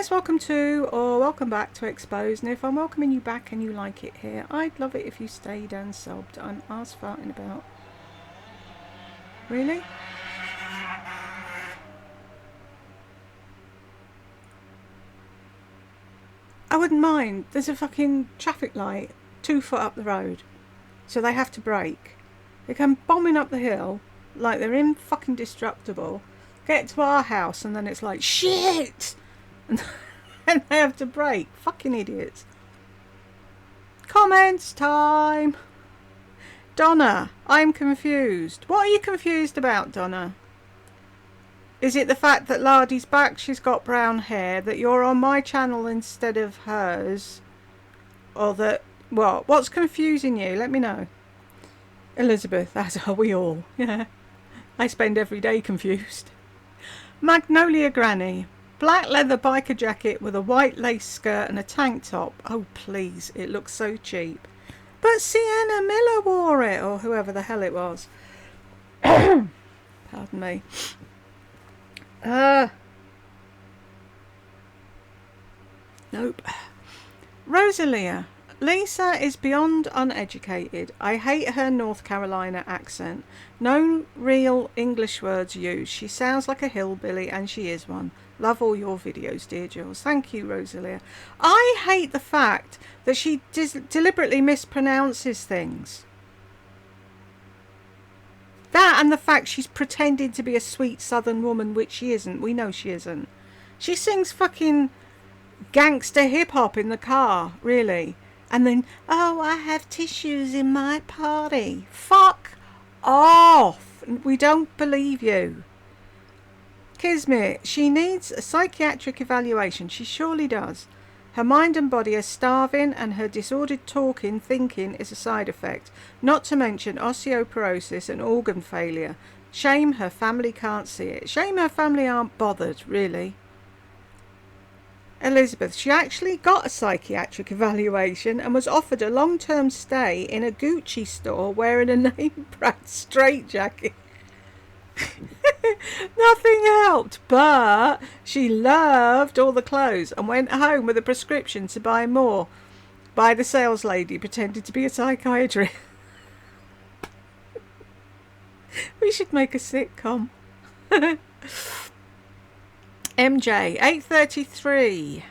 Yes, welcome to, or welcome back to Exposed. And if I'm welcoming you back and you like it here, I'd love it if you stayed and sobbed. I'm ass farting about. Really? I wouldn't mind. There's a fucking traffic light 2 foot up the road. So they have to brake. They come bombing up the hill like they're indestructible. Get to our house and then it's like, shit! And they have to brake. Fucking idiots. Comments time. Donna, I'm confused. What are you confused about, Donna? Is it the fact that Lardy's back, she's got brown hair, that you're on my channel instead of hers? Or that, what? What's confusing you? Let me know. Elizabeth, as are we all. Yeah. I spend every day confused. Magnolia Granny. Black leather biker jacket with a white lace skirt and a tank top. Oh, please. It looks so cheap. But Sienna Miller wore it, or whoever the hell it was. Pardon me. Nope. Rosalia. Lisa is beyond uneducated. I hate her North Carolina accent. No real English words used. She sounds like a hillbilly, and she is one. Love all your videos, dear Jules. Thank you, Rosalia. I hate the fact that she deliberately mispronounces things. That and the fact she's pretending to be a sweet southern woman, which she isn't. We know she isn't. She sings fucking gangster hip-hop in the car, really. And then, oh, I have tissues in my party. Fuck off. We don't believe you. Kismet, she needs a psychiatric evaluation. She surely does. Her mind and body are starving, and her disordered thinking is a side effect. Not to mention osteoporosis and organ failure. Shame her family can't see it. Shame her family aren't bothered, really. Elizabeth, she actually got a psychiatric evaluation and was offered a long-term stay in a Gucci store wearing a name-brand straitjacket. Nothing helped, but she loved all the clothes and went home with a prescription to buy more by the sales lady pretending to be a psychiatrist. We should make a sitcom. MJ, 833.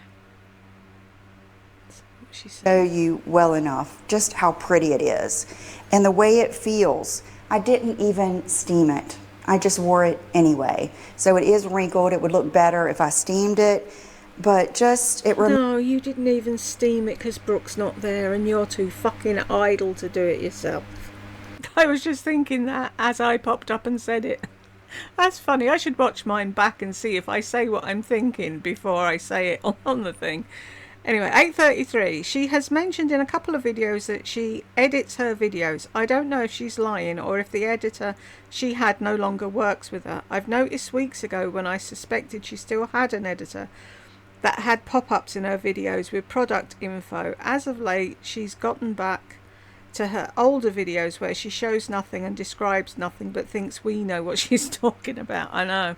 She said. Show you well enough just how pretty it is and the way it feels. I didn't even steam it. I just wore it anyway. So it is wrinkled. It would look better if I steamed it, but just it. No, you didn't even steam it because Brooke's not there and you're too fucking idle to do it yourself. I was just thinking that as I popped up and said it. That's funny. I should watch mine back and see if I say what I'm thinking before I say it on the thing. Anyway, 833. She has mentioned in a couple of videos that she edits her videos. I don't know if she's lying or if the editor she had no longer works with her. I've noticed weeks ago when I suspected she still had an editor that had pop-ups in her videos with product info. As of late, she's gotten back to her older videos where she shows nothing and describes nothing but thinks we know what she's talking about. I know.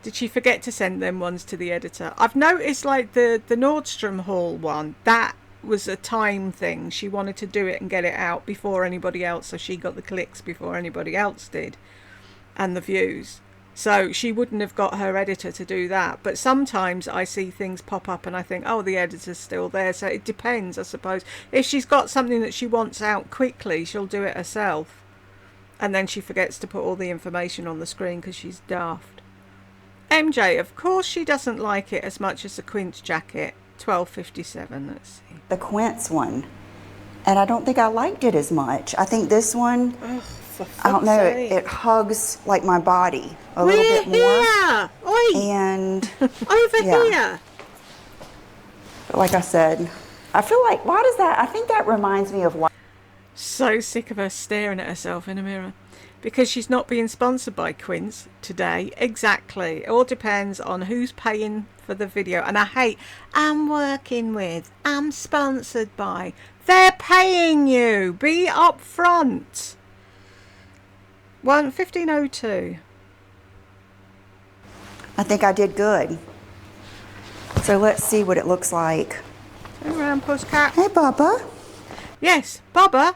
Did she forget to send them ones to the editor? I've noticed like the Nordstrom Hall one, that was a time thing. She wanted to do it and get it out before anybody else, so she got the clicks before anybody else did and the views. So she wouldn't have got her editor to do that. But sometimes I see things pop up and I think, oh, the editor's still there. So it depends, I suppose. If she's got something that she wants out quickly, she'll do it herself. And then she forgets to put all the information on the screen because she's daft. MJ, of course she doesn't like it as much as the Quince jacket. 1257, let's see. The Quince one. And I don't think I liked it as much. I think this one, I don't know, it hugs like my body a little bit more. Here! Oi! And over here! But like I said, I feel like, why does that, I think that reminds me of why. So sick of her staring at herself in a mirror. Because she's not being sponsored by Quince today. Exactly. It all depends on who's paying for the video. And I hate, I'm working with, I'm sponsored by. They're paying you. Be upfront. 1502. I think I did good. So let's see what it looks like. Turn around, Pusscat. Hey, Bubba. Yes, Bubba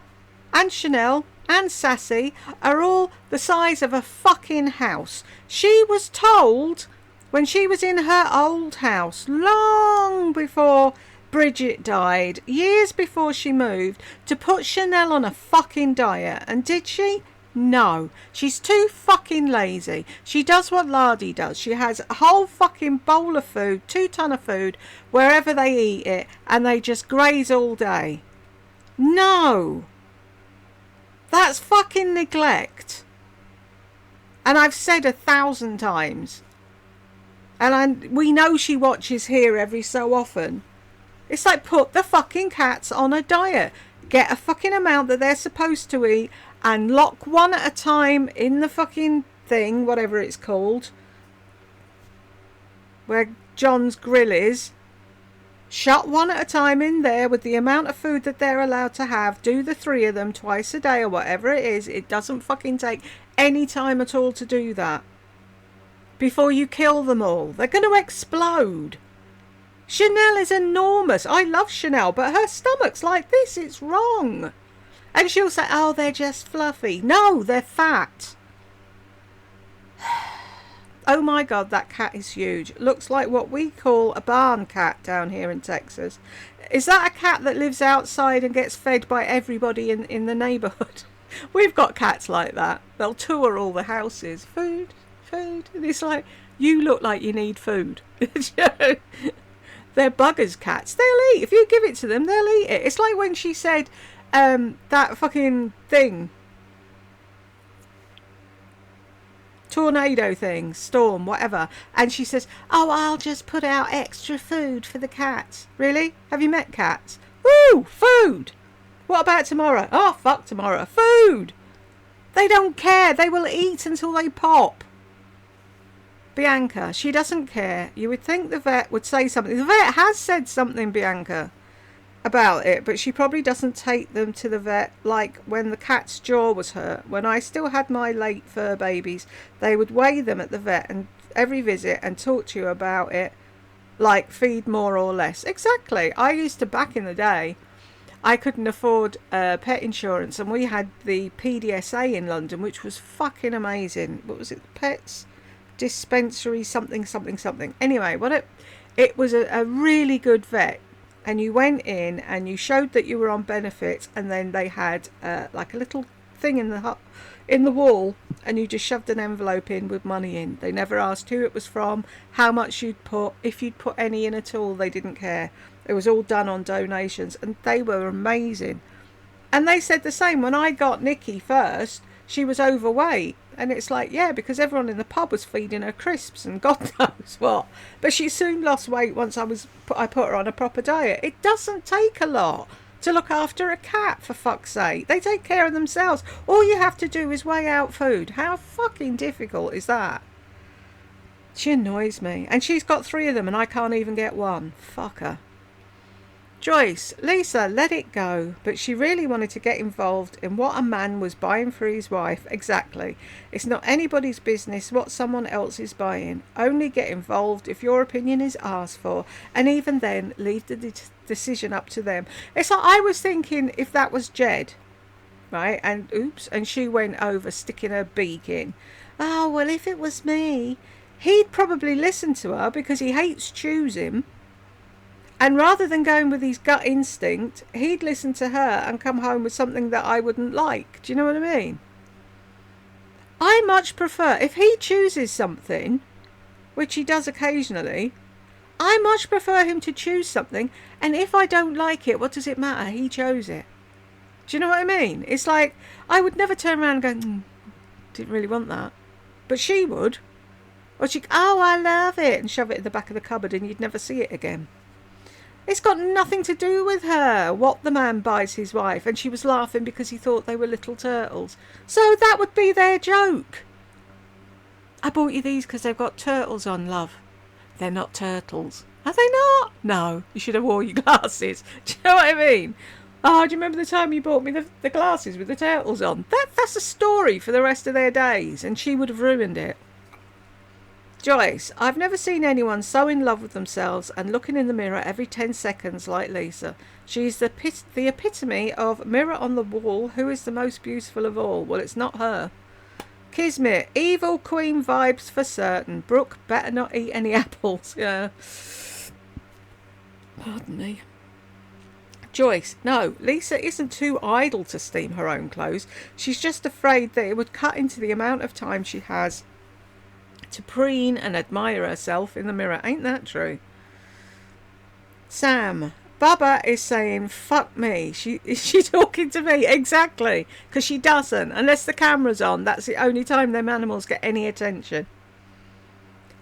and Chanel and Sassy are all the size of a fucking house. She was told when she was in her old house, long before Bridget died, years before she moved, to put Chanel on a fucking diet. And did she? No. She's too fucking lazy. She does what Lardy does. She has a whole fucking bowl of food, 2 ton of food, wherever they eat it, and they just graze all day. No. That's fucking neglect. And I've said 1,000 times. And we know she watches here every so often. It's like, put the fucking cats on a diet. Get a fucking amount that they're supposed to eat and lock one at a time in the fucking thing, whatever it's called, where John's grill is. Shut one at a time in there with the amount of food that they're allowed to have. Do the 3 of them twice a day or whatever it is. It doesn't fucking take any time at all to do that. Before you kill them all. They're going to explode. Chanel is enormous. I love Chanel, but her stomach's like this. It's wrong. And she'll say, oh, they're just fluffy. No, they're fat. Oh my God, that cat is huge. Looks like what we call a barn cat down here in Texas. Is that a cat that lives outside and gets fed by everybody in the neighbourhood? We've got cats like that. They'll tour all the houses. Food, food. And it's like, you look like you need food. They're buggers cats. They'll eat. If you give it to them, they'll eat it. It's like when she said that fucking thing. Tornado thing, storm, whatever. And she says, oh, I'll just put out extra food for the cats. Really? Have you met cats? Woo! Food! What about tomorrow? Oh, fuck tomorrow. Food! They don't care. They will eat until they pop. Bianca, she doesn't care. You would think the vet would say something. The vet has said something, Bianca, about it, but she probably doesn't take them to the vet like when the cat's jaw was hurt. When I still had my late fur babies, they would weigh them at the vet and every visit and talk to you about it, like feed more or less. Exactly. I used to, back in the day, I couldn't afford pet insurance, and we had the PDSA in London, which was fucking amazing. What was it? Pets Dispensary something. Anyway, it was a really good vet. And you went in and you showed that you were on benefits, and then they had like a little thing in the wall, and you just shoved an envelope in with money in. They never asked who it was from, how much you'd put, if you'd put any in at all. They didn't care. It was all done on donations, and they were amazing. And they said the same when I got Nikki first. She was overweight, and it's like, yeah, because everyone in the pub was feeding her crisps and God knows what. But she soon lost weight once I put her on a proper diet. It doesn't take a lot to look after a cat, for fuck's sake. They take care of themselves. All you have to do is weigh out food. How fucking difficult is that? She annoys me. And she's got 3 of them and I can't even get one. Fuck her. Joyce, Lisa let it go, but she really wanted to get involved in what a man was buying for his wife. Exactly. It's not anybody's business what someone else is buying. Only get involved if your opinion is asked for, and even then, leave the decision up to them. It's like, I was thinking if that was Jed, right, and oops, and she went over sticking her beak in. Oh, well, if it was me, he'd probably listen to her because he hates choosing. And rather than going with his gut instinct, he'd listen to her and come home with something that I wouldn't like. Do you know what I mean? I much prefer, if he chooses something, which he does occasionally, I much prefer him to choose something. And if I don't like it, what does it matter? He chose it. Do you know what I mean? It's like, I would never turn around and go, didn't really want that. But she would. Or she'd, oh, I love it, and shove it in the back of the cupboard and you'd never see it again. It's got nothing to do with her, what the man buys his wife. And she was laughing because he thought they were little turtles. So that would be their joke. I bought you these because they've got turtles on, love. They're not turtles. Are they not? No, you should have wore your glasses. Do you know what I mean? Oh, do you remember the time you bought me the glasses with the turtles on? That's a story for the rest of their days. And she would have ruined it. Joyce, I've never seen anyone so in love with themselves and looking in the mirror every 10 seconds like Lisa. She's the epitome of mirror on the wall. Who is the most beautiful of all? Well, it's not her. Kismet, evil queen vibes for certain. Brooke, better not eat any apples. Yeah. Pardon me. Joyce, no, Lisa isn't too idle to steam her own clothes. She's just afraid that it would cut into the amount of time she has to preen and admire herself in the mirror. Ain't that true? Sam, Bubba is saying, fuck me. Is she talking to me? Exactly. Because she doesn't. Unless the camera's on, that's the only time them animals get any attention.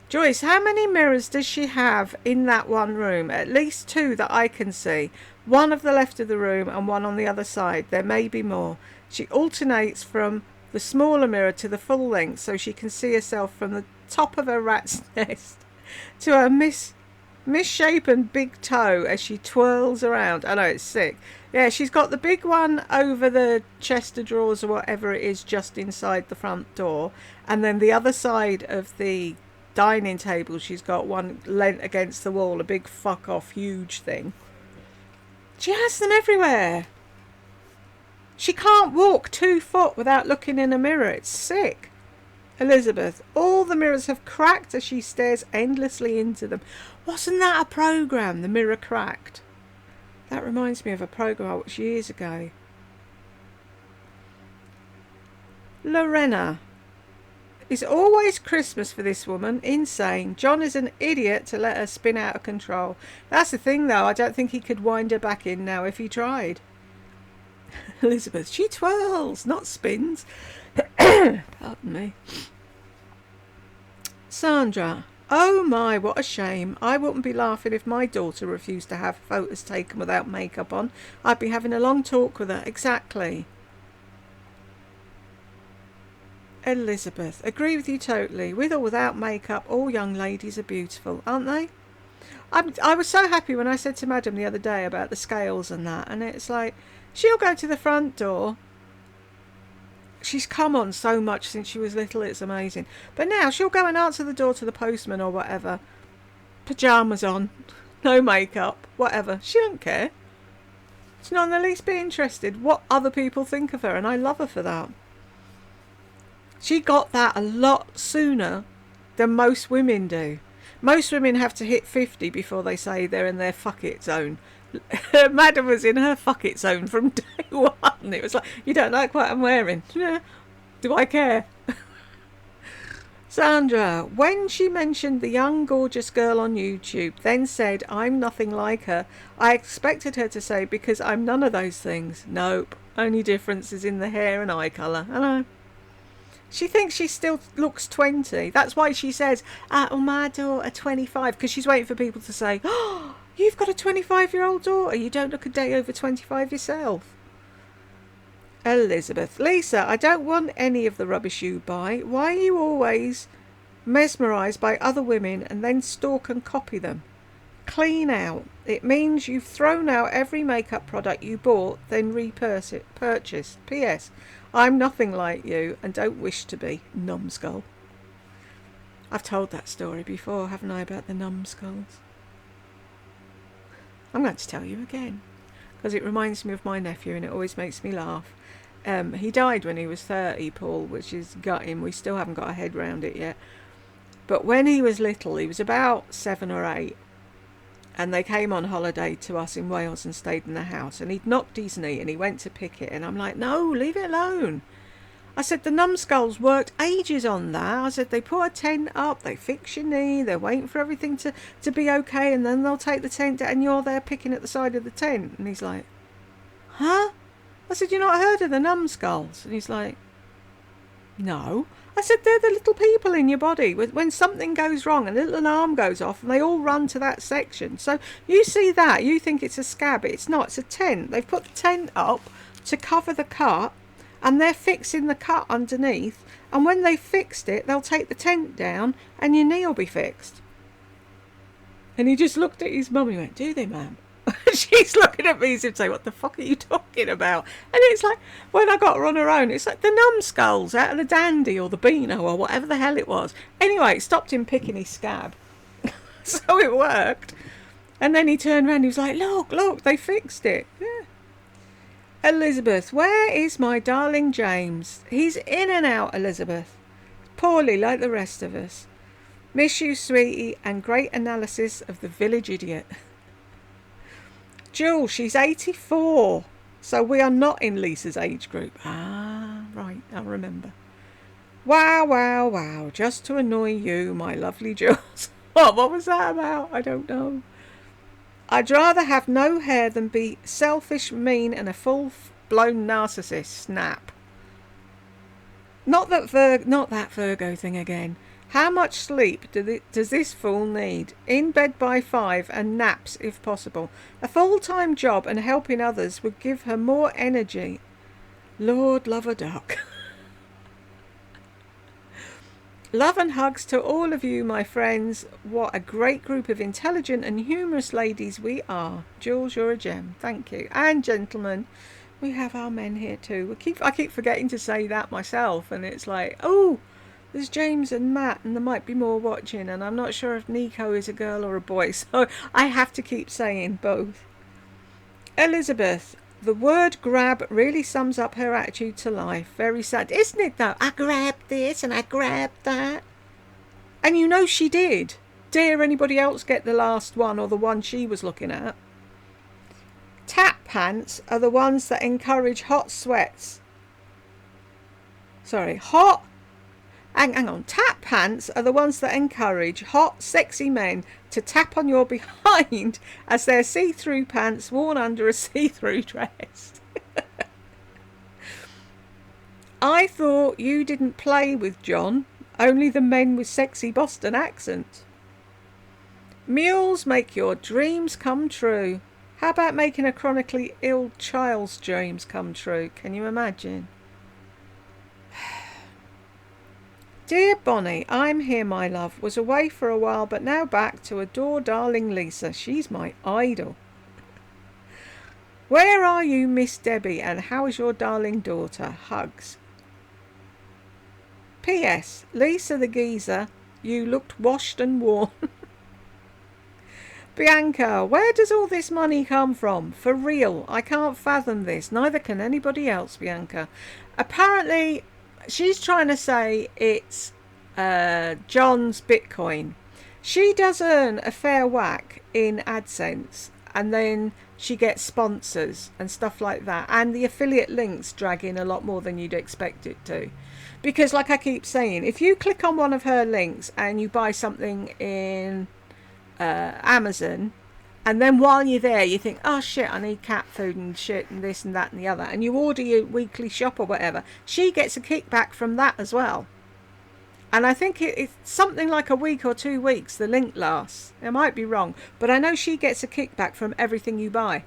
Joyce, how many mirrors does she have in that one room? At least 2 that I can see. One of the left of the room and one on the other side. There may be more. She alternates from the smaller mirror to the full length so she can see herself from the top of her rat's nest to her misshapen big toe as she twirls around. I know, it's sick. Yeah, she's got the big one over the chest of drawers or whatever it is just inside the front door, and then the other side of the dining table she's got one leant against the wall, a big fuck off huge thing. She has them everywhere. She can't walk 2 foot without looking in a mirror. It's sick. Elizabeth, all the mirrors have cracked as she stares endlessly into them. Wasn't that a programme, The Mirror Cracked? That reminds me of a programme I watched years ago. Lorena, it's always Christmas for this woman. Insane. John is an idiot to let her spin out of control. That's the thing, though. I don't think he could wind her back in now if he tried. Elizabeth, she twirls, not spins. Pardon me. Sandra, oh my, what a shame. I wouldn't be laughing if my daughter refused to have photos taken without makeup on. I'd be having a long talk with her. Exactly. Elizabeth, agree with you totally. With or without makeup, all young ladies are beautiful, aren't they? I was so happy when I said to Madam the other day about the scales and that, and it's like, she'll go to the front door. She's come on so much since she was little, it's amazing. But now she'll go and answer the door to the postman or whatever. Pyjamas on, no makeup, whatever. She don't care. She's not in the least bit interested what other people think of her, and I love her for that. She got that a lot sooner than most women do. Most women have to hit 50 before they say they're in their fuck it zone. Madam was in her fuck it zone from day one. It was like, you don't like what I'm wearing? Yeah. Do I care? Sandra, when she mentioned the young gorgeous girl on YouTube, then said, I'm nothing like her, I expected her to say, because I'm none of those things. Nope. Only difference is in the hair and eye colour. I know. She thinks she still looks 20. That's why she says, oh, my daughter, 25, because she's waiting for people to say, oh, you've got a 25-year-old daughter. You don't look a day over 25 yourself. Elizabeth, Lisa, I don't want any of the rubbish you buy. Why are you always mesmerised by other women and then stalk and copy them? Clean out. It means you've thrown out every makeup product you bought, then purchased. P.S. I'm nothing like you and don't wish to be. Numbskull. I've told that story before, haven't I, about the numbskulls? I'm going to tell you again, because it reminds me of my nephew and it always makes me laugh. He died when he was 30, Paul, which is gutting. We still haven't got our head round it yet. But when he was little, he was about 7 or 8, and they came on holiday to us in Wales and stayed in the house, and he'd knocked his knee and he went to pick it, and I'm like, no, leave it alone. I said, the numbskulls worked ages on that. I said, they put a tent up, they fix your knee, they're waiting for everything to be okay, and then they'll take the tent down and you're there picking at the side of the tent. And he's like, huh? I said, you not heard of the numbskulls? And he's like, no. I said, they're the little people in your body. When something goes wrong, a little alarm goes off and they all run to that section. So you see that, you think it's a scab. It's not, it's a tent. They've put the tent up to cover the cut, and they're fixing the cut underneath. And when they've fixed it, they'll take the tent down and your knee will be fixed. And he just looked at his mum and went, do they, ma'am? She's looking at me as if to say, what the fuck are you talking about? And it's like, when I got her on her own, it's like the numbskulls out of the Dandy or the Beano or whatever the hell it was. Anyway, it stopped him picking his scab. So it worked. And then he turned around and he was like, look, they fixed it. Yeah. Elizabeth, where is my darling James? He's in and out, Elizabeth. Poorly like the rest of us. Miss you, sweetie, and great analysis of the village idiot. Jules, she's 84. So we are not in Lisa's age group. Ah, right, I remember. Wow. Just to annoy you, my lovely Jules. What was that about? I don't know. I'd rather have no hair than be selfish, mean, and a full-blown narcissist. Snap. Not that Virgo thing again. How much sleep does this fool need? In bed by 5 and naps if possible. A full-time job and helping others would give her more energy. Lord love a duck. Love and hugs to all of you, my friends. What a great group of intelligent and humorous ladies we are. Jules, you're a gem. Thank you. And gentlemen, we have our men here too. I keep forgetting to say that myself, and it's like, oh, there's James and Matt, and there might be more watching, and I'm not sure if Nico is a girl or a boy, so I have to keep saying both. Elizabeth, the word grab really sums up her attitude to life. Very sad, isn't it though? I grabbed this and I grabbed that. And you know she did. Dare anybody else get the last one or the one she was looking at? Tap pants are the ones that encourage Hang on. Tap pants are the ones that encourage hot, sexy men to tap on your behind as their see-through pants worn under a see-through dress. I thought you didn't play with John, only the men with sexy Boston accents. Mules make your dreams come true. How about making a chronically ill child's dreams come true? Can you imagine? Dear Bonnie, I'm here, my love. Was away for a while, but now back to adore darling Lisa. She's my idol. Where are you, Miss Debbie, and how is your darling daughter? Hugs. P.S. Lisa the geezer, you looked washed and worn. Bianca, where does all this money come from? For real, I can't fathom this. Neither can anybody else, Bianca. Apparently, she's trying to say it's John's Bitcoin. She does earn a fair whack in AdSense, and then she gets sponsors and stuff like that. And the affiliate links drag in a lot more than you'd expect it to. Because like I keep saying, if you click on one of her links and you buy something in Amazon, and then while you're there you think, oh shit, I need cat food and shit and this and that and the other, and you order your weekly shop or whatever, she gets a kickback from that as well. And I think it's something like a week or 2 weeks the link lasts. I might be wrong, but I know she gets a kickback from everything you buy.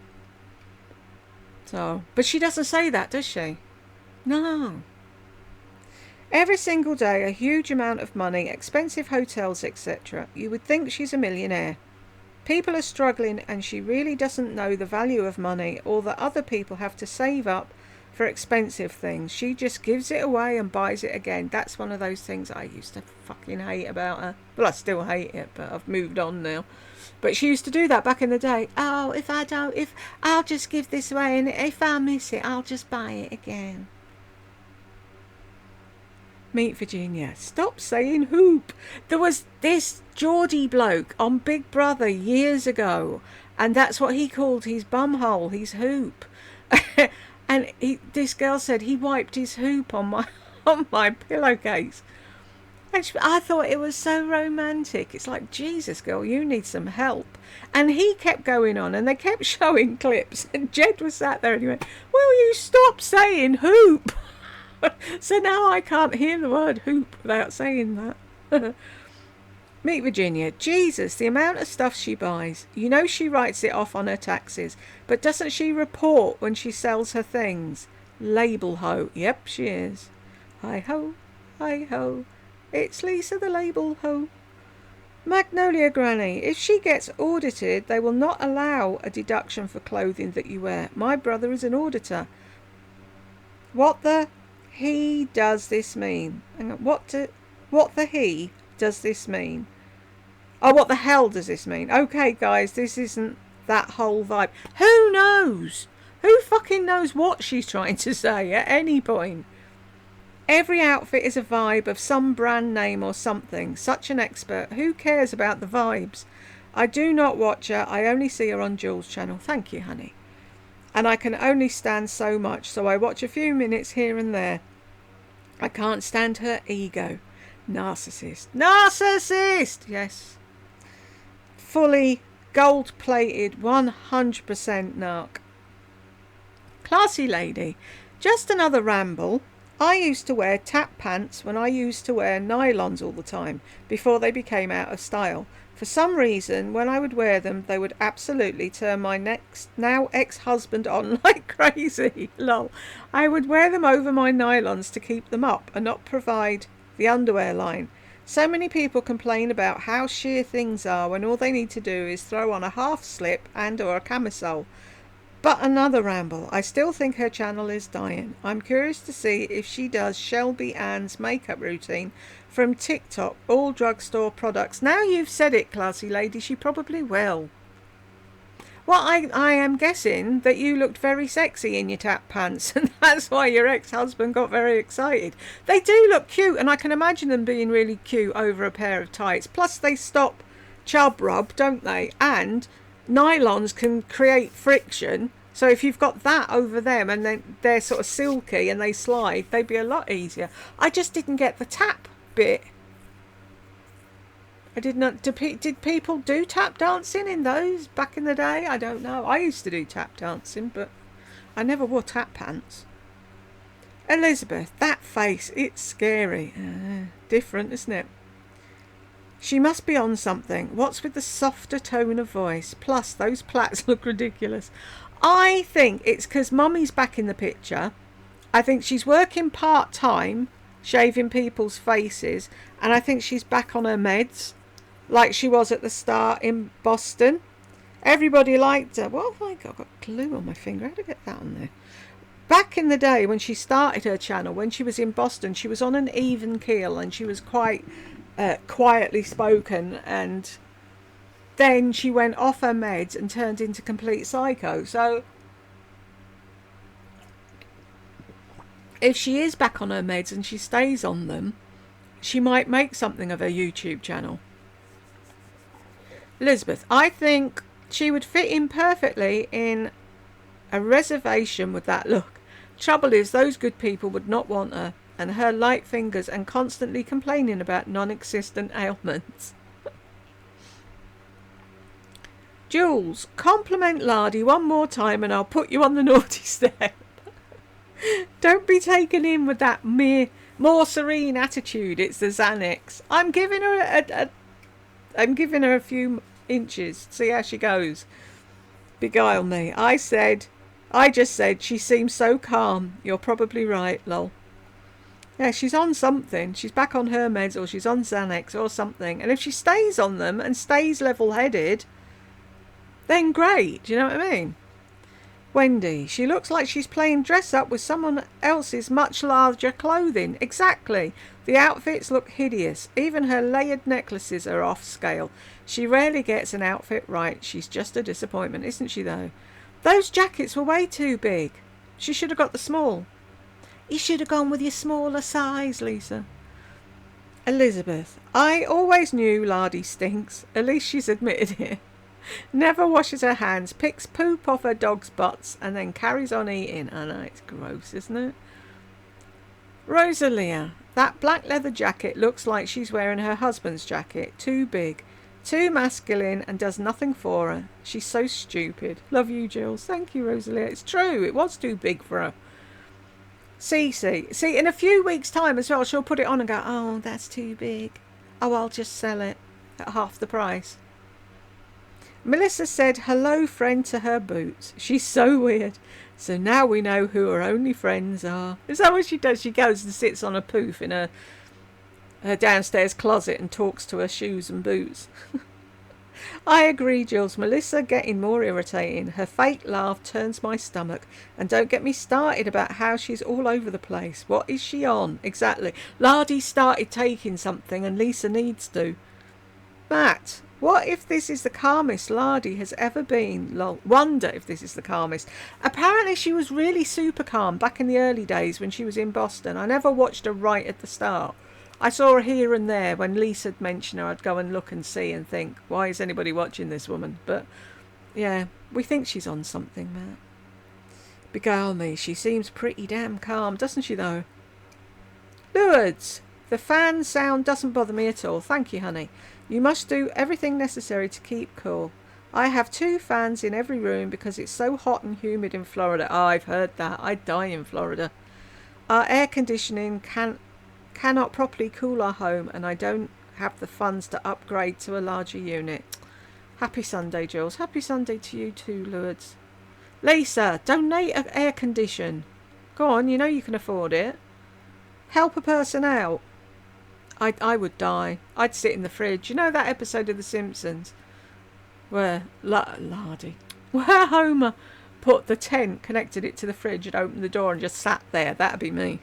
So, but she doesn't say that, does she? No. Every single day, a huge amount of money, expensive hotels, etc. You would think she's a millionaire. People are struggling and she really doesn't know the value of money, or that other people have to save up for expensive things. She just gives it away and buys it again. That's one of those things I used to fucking hate about her. Well, I still hate it, but I've moved on now. But she used to do that back in the day. Oh, if I'll just give this away, and if I miss it, I'll just buy it again. Meet Virginia. Stop saying hoop. There was this Geordie bloke on Big Brother years ago, and that's what he called his bumhole, his hoop. And this girl said he wiped his hoop on my pillowcase. And I thought it was so romantic. It's like, Jesus, girl, you need some help. And he kept going on, and they kept showing clips, and Jed was sat there and he went, will you stop saying hoop? So now I can't hear the word hoop without saying that. Meet Virginia. Jesus, the amount of stuff she buys. You know she writes it off on her taxes, but doesn't she report when she sells her things? Label hoe. Yep, she is. Hi ho, it's Lisa the label hoe. Magnolia Granny, if she gets audited, they will not allow a deduction for clothing that you wear. My brother is an auditor. What the he does this mean? Hang on, what the he does this mean? Oh, what the hell does this mean? Okay, guys, this isn't that whole vibe. Who knows? Who fucking knows what she's trying to say at any point? Every outfit is a vibe of some brand name or something. Such an expert. Who cares about the vibes? I do not watch her. I only see her on Jules' channel. Thank you, honey. And I can only stand so much, so I watch a few minutes here and there. I can't stand her ego. Narcissist. Narcissist! Yes. Fully gold-plated, 100% narc. Classy lady. Just another ramble. I used to wear tap pants when I used to wear nylons all the time, before they became out of style. For some reason, when I would wear them, they would absolutely turn my now ex-husband on like crazy. Lol. I would wear them over my nylons to keep them up and not provide the underwear line. So many people complain about how sheer things are when all they need to do is throw on a half slip and or a camisole. But another ramble. I still think her channel is dying. I'm curious to see if she does Shelby Ann's makeup routine from TikTok, all drugstore products. Now you've said it, classy lady, she probably will. Well, I am guessing that you looked very sexy in your tap pants, and that's why your ex-husband got very excited. They do look cute, and I can imagine them being really cute over a pair of tights. Plus, they stop chub rub, don't they? And nylons can create friction, so if you've got that over them and then they're sort of silky and they slide, they'd be a lot easier. I just didn't get the tap bit. I did not. Did people do tap dancing in those back in the day? I don't know. I used to do tap dancing, but I never wore tap pants. Elizabeth, that face, it's scary. Different, isn't it? She must be on something. What's with the softer tone of voice? Plus, those plaits look ridiculous. I think it's because Mummy's back in the picture. I think she's working part-time, shaving people's faces, and I think she's back on her meds, like she was at the start in Boston. Everybody liked her. What have I got? I've got glue on my finger. How did I get that on there? Back in the day when she started her channel, when she was in Boston, she was on an even keel and she was quite quietly spoken, and then she went off her meds and turned into complete psycho. So if she is back on her meds and she stays on them, she might make something of her YouTube channel. Elizabeth, I think she would fit in perfectly in a reservation with that look. Trouble is, those good people would not want her, and her light fingers and constantly complaining about non-existent ailments. Jules, compliment Lardy one more time and I'll put you on the naughty step. Don't be taken in with that more serene attitude. It's the Xanax. I'm giving her a few inches. See how she goes. Beguile me. I just said she seems so calm. You're probably right, lol. Yeah, she's on something. She's back on her meds, or she's on Xanax or something. And if she stays on them and stays level-headed, then great. Do you know what I mean? Wendy, she looks like she's playing dress-up with someone else's much larger clothing. Exactly. The outfits look hideous. Even her layered necklaces are off scale. She rarely gets an outfit right. She's just a disappointment, isn't she, though? Those jackets were way too big. She should have got the small. You should have gone with your smaller size, Lisa. Elizabeth, I always knew Lardy stinks. At least she's admitted it. Never washes her hands, picks poop off her dog's butts, and then carries on eating. I know, it's gross, isn't it? Rosalia, that black leather jacket looks like she's wearing her husband's jacket. Too big, too masculine, and does nothing for her. She's so stupid. Love you, Jules. Thank you, Rosalia. It's true, it was too big for her. Cece, see, in a few weeks' time as well, she'll put it on and go, oh, that's too big. Oh, I'll just sell it at half the price. Melissa said hello friend to her boots. She's so weird. So now we know who her only friends are. Is that what she does? She goes and sits on a poof in her her downstairs closet and talks to her shoes and boots. I agree, Jules. Melissa getting more irritating. Her fake laugh turns my stomach. And don't get me started about how she's all over the place. What is she on? Exactly. Lardy started taking something and Lisa needs to. Matt, what if this is the calmest Lardy has ever been? Wonder if this is the calmest. Apparently she was really super calm back in the early days when she was in Boston. I never watched her right at the start. I saw her here and there. When Lisa had mentioned her, I'd go and look and see and think, why is anybody watching this woman? But yeah, we think she's on something, Matt. Beguile me, she seems pretty damn calm, doesn't she though? Lourdes, the fan sound doesn't bother me at all. Thank you, honey. You must do everything necessary to keep cool. I have 2 fans in every room because it's so hot and humid in Florida. Oh, I've heard that. I'd die in Florida. Our air conditioning cannot properly cool our home, and I don't have the funds to upgrade to a larger unit. Happy Sunday, Jules. Happy Sunday to you too, Lourdes. Lisa, donate an air condition. Go on, you know you can afford it. Help a person out. I would die. I'd sit in the fridge. You know that episode of The Simpsons where Lardy, where Homer put the tent, connected it to the fridge and opened the door and just sat there? That'd be me.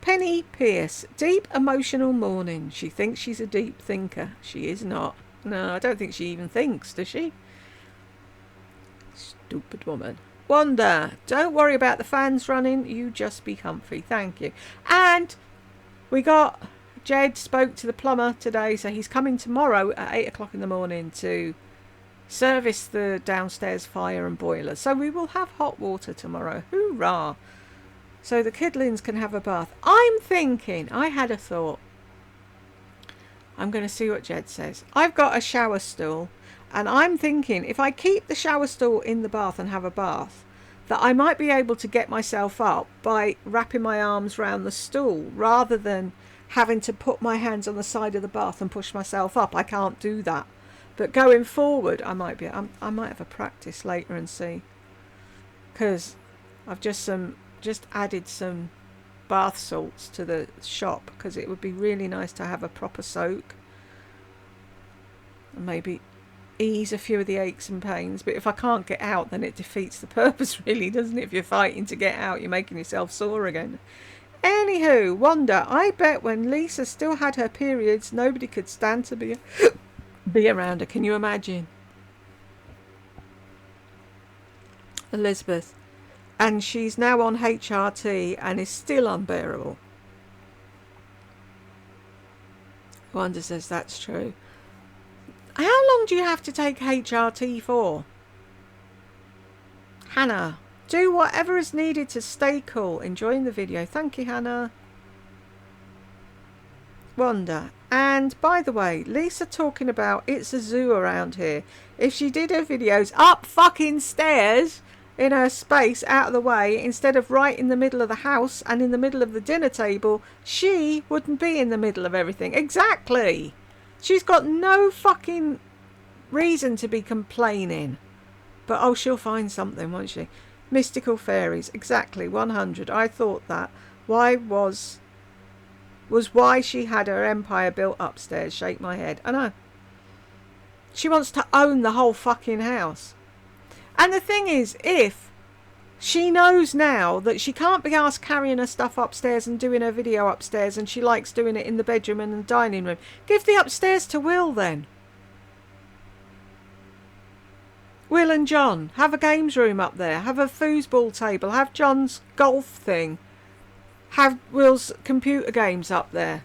Penny Pierce, deep emotional mourning. She thinks she's a deep thinker. She is not. No, I don't think she even thinks, does she? Stupid woman. Wanda, don't worry about the fans running. You just be comfy. Thank you. And we got, Jed spoke to the plumber today, so he's coming tomorrow at 8 o'clock in the morning to service the downstairs fire and boiler. So we will have hot water tomorrow. Hoorah! So the kidlings can have a bath. I'm thinking, I had a thought. I'm going to see what Jed says. I've got a shower stool, and I'm thinking if I keep the shower stool in the bath and have a bath, that I might be able to get myself up by wrapping my arms round the stool rather than having to put my hands on the side of the bath and push myself up. I can't do that. But going forward, I might have a practice later and see. Because I've just added some bath salts to the shop because it would be really nice to have a proper soak. And maybe ease a few of the aches and pains, but if I can't get out, then it defeats the purpose, really, doesn't it? If you're fighting to get out, you're making yourself sore again. Anywho, Wanda, I bet when Lisa still had her periods, nobody could stand to be around her. Can you imagine? Elizabeth, and she's now on HRT and is still unbearable. Wanda says that's true. How long do you have to take HRT for? Hannah, do whatever is needed to stay cool. Enjoying the video. Thank you, Hannah. Wanda, and by the way, Lisa talking about it's a zoo around here. If she did her videos up fucking stairs in her space out of the way instead of right in the middle of the house and in the middle of the dinner table, she wouldn't be in the middle of everything. Exactly. She's got no fucking reason to be complaining. But oh, she'll find something, won't she? Mystical fairies. Exactly. 100. I thought that. Why was why she had her empire built upstairs. Shake my head. I know. She wants to own the whole fucking house. And the thing is, if she knows now that she can't be asked carrying her stuff upstairs and doing her video upstairs, and she likes doing it in the bedroom and the dining room, give the upstairs to Will then. Will and John, have a games room up there, have a foosball table, have John's golf thing, have Will's computer games up there,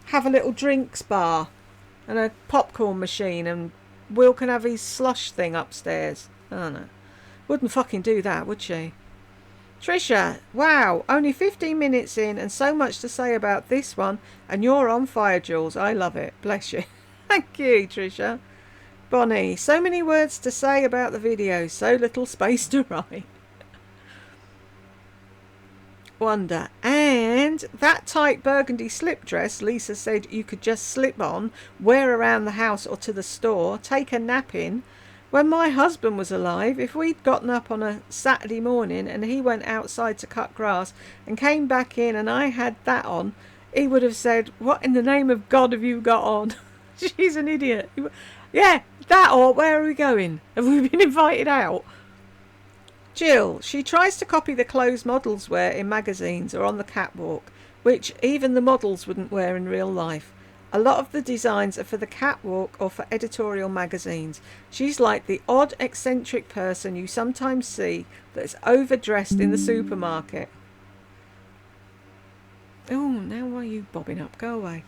have a little drinks bar and a popcorn machine, and Will can have his slush thing upstairs. I don't know. Wouldn't fucking do that, would she? Trisha, wow, only 15 minutes in and so much to say about this one, and you're on fire, Jules. I love it. Bless you. Thank you, Trisha. Bonnie, so many words to say about the video, so little space to write. Wonder, and that tight burgundy slip dress Lisa said you could just slip on, wear around the house or to the store, take a nap in, When my husband was alive, if we'd gotten up on a Saturday morning and he went outside to cut grass and came back in and I had that on, he would have said, "What in the name of God have you got on?" She's an idiot. Yeah, that, or where are we going? Have we been invited out? Jill, she tries to copy the clothes models wear in magazines or on the catwalk, which even the models wouldn't wear in real life. A lot of the designs are for the catwalk or for editorial magazines. She's like the odd, eccentric person you sometimes see that's overdressed in the supermarket. Oh, now why are you bobbing up? Go away.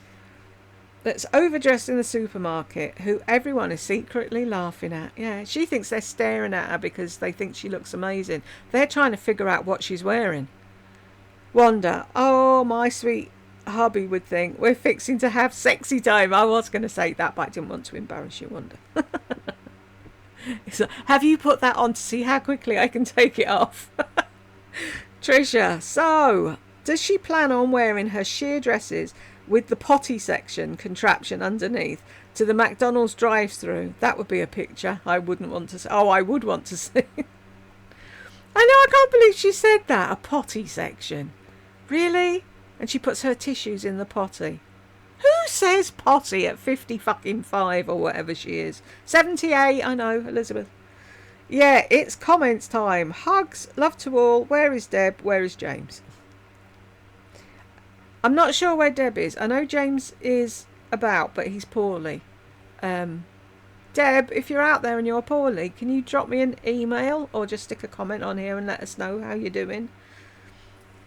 That's overdressed in the supermarket, who everyone is secretly laughing at. Yeah, she thinks they're staring at her because they think she looks amazing. They're trying to figure out what she's wearing. Wanda, oh, my sweet hubby would think we're fixing to have sexy time. I was going to say that, but I didn't want to embarrass you, Wanda. So, have you put that on to see how quickly I can take it off? Tricia, so does she plan on wearing her sheer dresses with the potty section contraption underneath to the McDonald's drive-through? That would be a picture I wouldn't want to see. Oh, I would want to see. I know, I can't believe she said that. A potty section. Really? And she puts her tissues in the potty. Who says potty at 55 or whatever she is? 78, I know, Elizabeth. Yeah, it's comments time. Hugs, love to all. Where is Deb? Where is James? I'm not sure where Deb is. I know James is about, but he's poorly. Deb, if you're out there and you're poorly, can you drop me an email or just stick a comment on here and let us know how you're doing?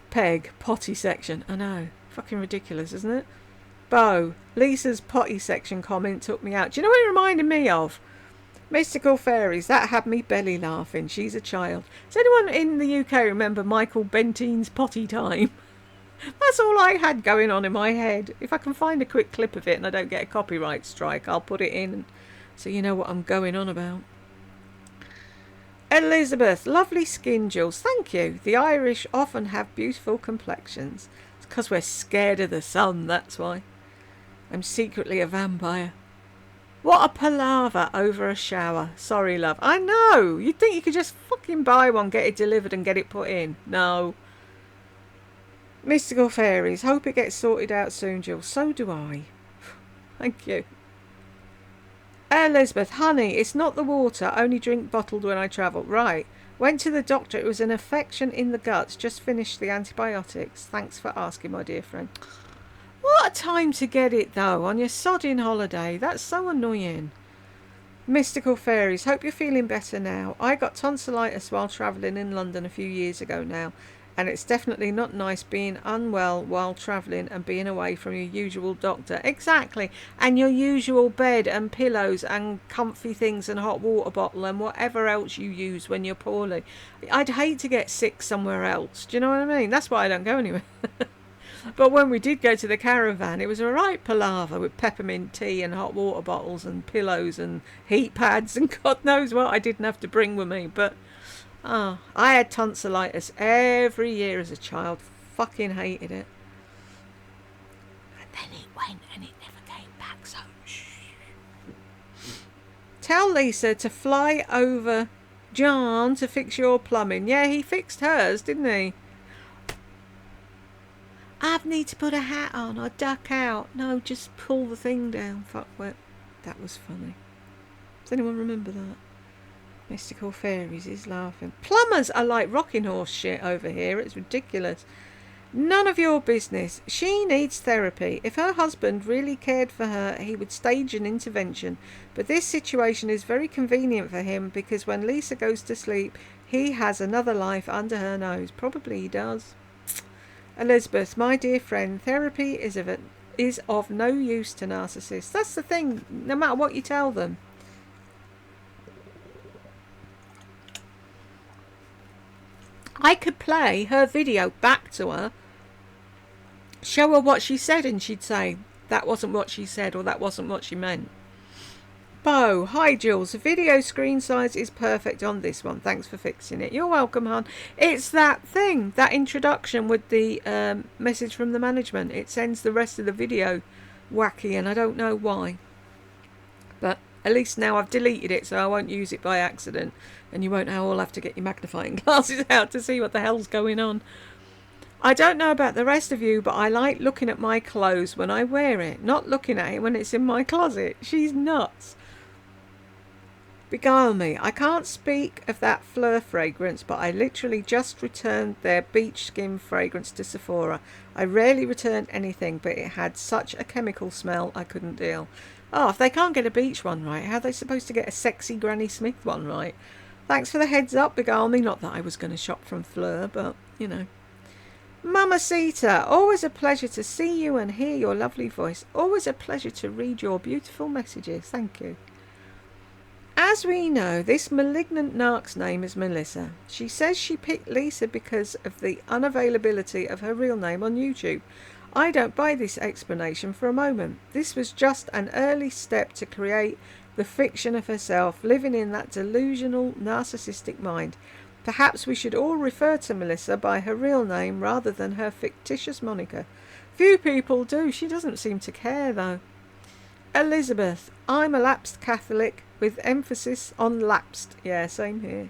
Peg, potty section. I know. Fucking ridiculous, isn't it? Bo, Lisa's potty section comment took me out. Do you know what it reminded me of? Mystical Fairies. That had me belly laughing. She's a child. Does anyone in the UK remember Michael Bentine's Potty Time? That's all I had going on in my head. If I can find a quick clip of it and I don't get a copyright strike, I'll put it in so you know what I'm going on about. Elizabeth, lovely skin, Jules. Thank you. The Irish often have beautiful complexions. It's because we're scared of the sun, that's why. I'm secretly a vampire. What a palaver over a shower. Sorry, love. I know. You'd think you could just fucking buy one, get it delivered and get it put in. No. Mystical Fairies. Hope it gets sorted out soon, Jill. So do I. Thank you. Elizabeth, honey, it's not the water. Only drink bottled when I travel. Right. Went to the doctor. It was an infection in the guts. Just finished the antibiotics. Thanks for asking, my dear friend. What a time to get it, though, on your sodding holiday. That's so annoying. Mystical Fairies, hope you're feeling better now. I got tonsillitis while travelling in London a few years ago now, and it's definitely not nice being unwell while travelling and being away from your usual doctor. Exactly. And your usual bed and pillows and comfy things and hot water bottle and whatever else you use when you're poorly. I'd hate to get sick somewhere else. Do you know what I mean? That's why I don't go anywhere. But when we did go to the caravan, it was a right palaver with peppermint tea and hot water bottles and pillows and heat pads and God knows what I didn't have to bring with me. But I had tonsillitis every year as a child. Fucking hated it. And then it went and it never came back, so shh. Tell Lisa to fly over John to fix your plumbing. Yeah, he fixed hers, didn't he? I need to put a hat on or duck out. No, just pull the thing down. Fuck what. That was funny. Does anyone remember that? Mystical Fairies is laughing. Plumbers are like rocking horse shit over here. It's ridiculous. None of your business. She needs therapy. If her husband really cared for her, he would stage an intervention. But this situation is very convenient for him because when Lisa goes to sleep, he has another life under her nose. Probably he does. Elizabeth, my dear friend, therapy is of no use to narcissists. That's the thing, no matter what you tell them. I could play her video back to her, show her what she said, and she'd say, that wasn't what she said, or that wasn't what she meant. Bo, hi Jules, the video screen size is perfect on this one. Thanks for fixing it. You're welcome, hon. It's that thing, that introduction with the message from the management. It sends the rest of the video wacky, and I don't know why. But At least now I've deleted it so I won't use it by accident, and you won't all have to get your magnifying glasses out to see what the hell's going on. I don't know about the rest of you, but I like looking at my clothes when I wear it, not looking at it when it's in my closet. She's nuts. Beguile me. I can't speak of that Fleur fragrance, but I literally just returned their beach skin fragrance to Sephora. I rarely returned anything, but it had such a chemical smell I couldn't deal. Oh, if they can't get a beach one right, how are they supposed to get a sexy Granny Smith one right? Thanks for the heads up, Beguile me. Not that I was going to shop from Fleur, but, you know. Mamacita, always a pleasure to see you and hear your lovely voice. Always a pleasure to read your beautiful messages. Thank you. As we know, this malignant narc's name is Melissa. She says she picked Lisa because of the unavailability of her real name on YouTube. I don't buy this explanation for a moment. This was just an early step to create the fiction of herself, living in that delusional, narcissistic mind. Perhaps we should all refer to Melissa by her real name rather than her fictitious moniker. Few people do. She doesn't seem to care, though. Elizabeth, I'm a lapsed Catholic with emphasis on lapsed. Yeah, same here.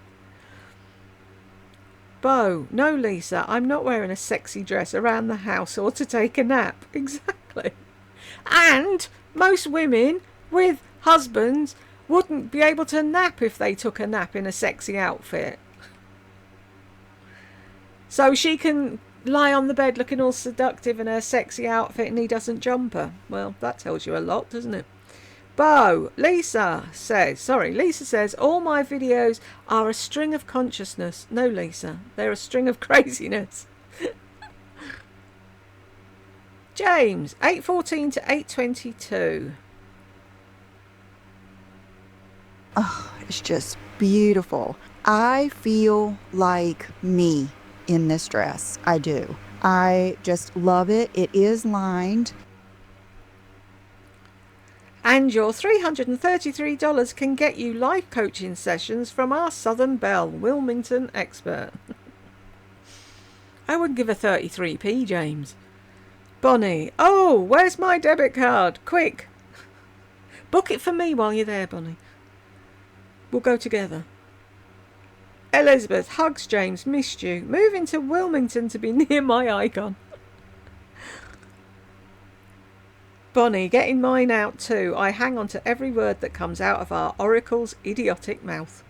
Bo, no, Lisa, I'm not wearing a sexy dress around the house or to take a nap. Exactly. And most women with husbands wouldn't be able to nap if they took a nap in a sexy outfit. So she can lie on the bed looking all seductive in her sexy outfit and he doesn't jump her. Well, that tells you a lot, doesn't it? Bo, Lisa says, all my videos are a string of consciousness. No, Lisa, they're a string of craziness. James, 8:14 to 8:22. Oh, it's just beautiful. I feel like me in this dress. I do. I just love it. It is lined. And your $333 can get you life coaching sessions from our Southern Belle, Wilmington expert. I wouldn't give a 33p, James. Bonnie, oh, where's my debit card? Quick. Book it for me while you're there, Bonnie. We'll go together. Elizabeth, hugs James, missed you. Moving to Wilmington to be near my icon. Bonnie, getting mine out too. I hang on to every word that comes out of our oracle's idiotic mouth.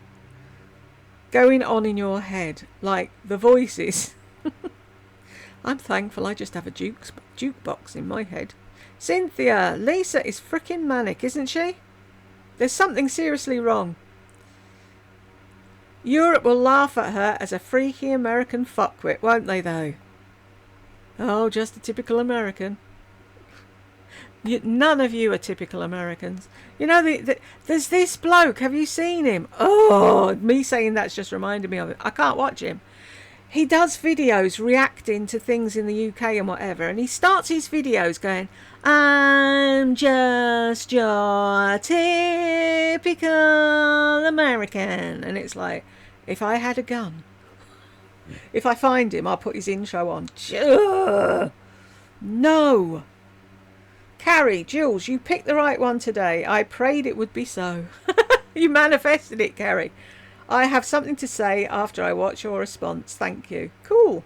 Going on in your head, like the voices. I'm thankful I just have a jukebox in my head. Cynthia, Lisa is frickin' manic, isn't she? There's something seriously wrong. Europe will laugh at her as a freaky American fuckwit, won't they, though? Oh, just a typical American. None of you are typical Americans. You know, there's this bloke. Have you seen him? Oh, me saying that's just reminded me of it. I can't watch him. He does videos reacting to things in the UK and whatever, and he starts his videos going, I'm just your typical American. And it's like, if I had a gun, if I find him, I'll put his intro on. No. Carrie, Jules, you picked the right one today. I prayed it would be so. You manifested it, Carrie. I have something to say after I watch your response. Thank you. Cool.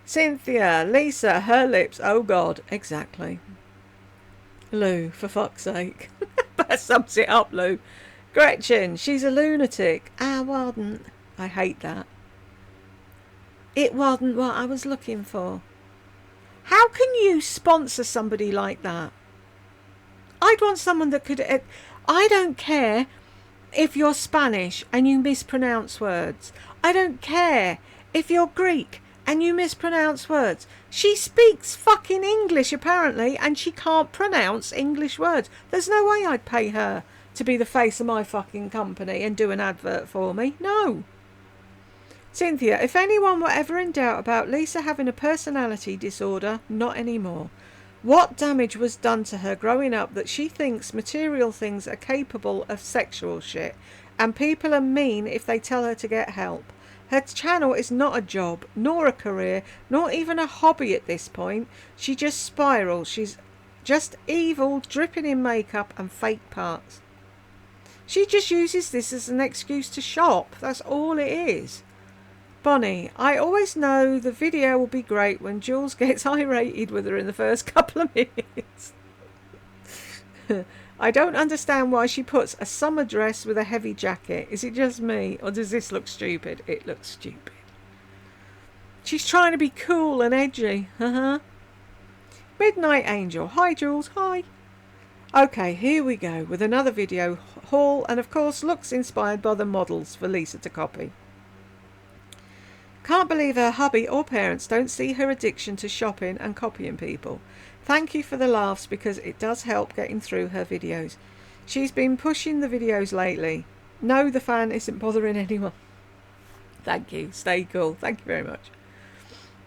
Cynthia, Lisa, her lips. Oh, God. Exactly. Lou, for fuck's sake. That sums it up, Lou. Gretchen, she's a lunatic. I wasn't. I hate that. It wasn't what I was looking for. How can you sponsor somebody like that? I'd want someone that could... I don't care if you're Spanish and you mispronounce words. I don't care if you're Greek and you mispronounce words. She speaks fucking English, apparently, and she can't pronounce English words. There's no way I'd pay her to be the face of my fucking company and do an advert for me. No. Cynthia, if anyone were ever in doubt about Lisa having a personality disorder, not anymore. What damage was done to her growing up that she thinks material things are capable of sexual shit, and people are mean if they tell her to get help? Her channel is not a job, nor a career, nor even a hobby at this point. She just spirals. She's Just evil, dripping in makeup and fake parts. She just uses this as an excuse to shop. That's all it is. Bonnie, I always know the video will be great when Jules gets irated with her in the first couple of minutes. I don't understand why she puts a summer dress with a heavy jacket. Is it just me, or does this look stupid? It looks stupid. She's trying to be cool and edgy. Midnight Angel. Hi, Jules. Hi. Okay, here we go with another video haul, and of course looks inspired by the models for Lisa to copy. Can't believe her hubby or parents don't see her addiction to shopping and copying people. Thank you for the laughs because it does help getting through her videos. She's been pushing the videos lately. No, the fan isn't bothering anyone. Thank you. Stay cool. Thank you very much.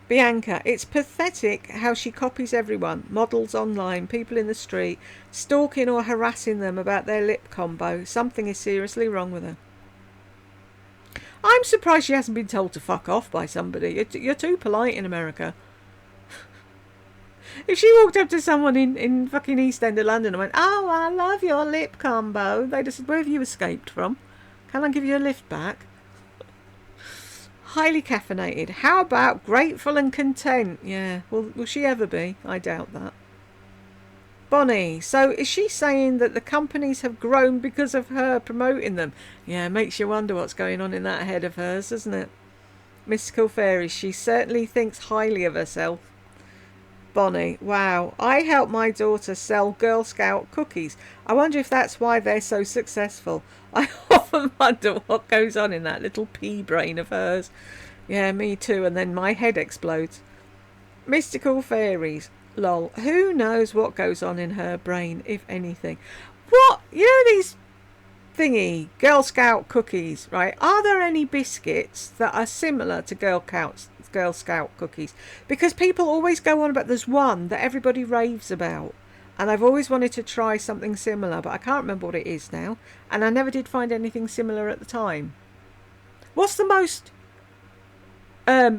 Bianca, it's pathetic how she copies everyone. Models online, people in the street, stalking or harassing them about their lip combo. Something is seriously wrong with her. I'm surprised she hasn't been told to fuck off by somebody. You're too polite in America. If she walked up to someone in fucking East End of London and went, "Oh, I love your lip combo," they'd have said, "Where have you escaped from? Can I give you a lift back?" Highly caffeinated. How about grateful and content? Yeah, will she ever be? I doubt that. Bonnie, so is she saying that the companies have grown because of her promoting them? Yeah, makes you wonder what's going on in that head of hers, doesn't it? Mystical Fairies, she certainly thinks highly of herself. Bonnie, wow, I helped my daughter sell Girl Scout cookies. I wonder if that's why they're so successful. I often wonder what goes on in that little pea brain of hers. Yeah, me too, and then my head explodes. Mystical Fairies, lol, who knows what goes on in her brain, if anything. What? You know these thingy Girl Scout cookies, right? Are there any biscuits that are similar to Girl Scout cookies? Because people always go on about there's one that everybody raves about, and I've always wanted to try something similar, but I can't remember what it is now, and I never did find anything similar at the time. What's the most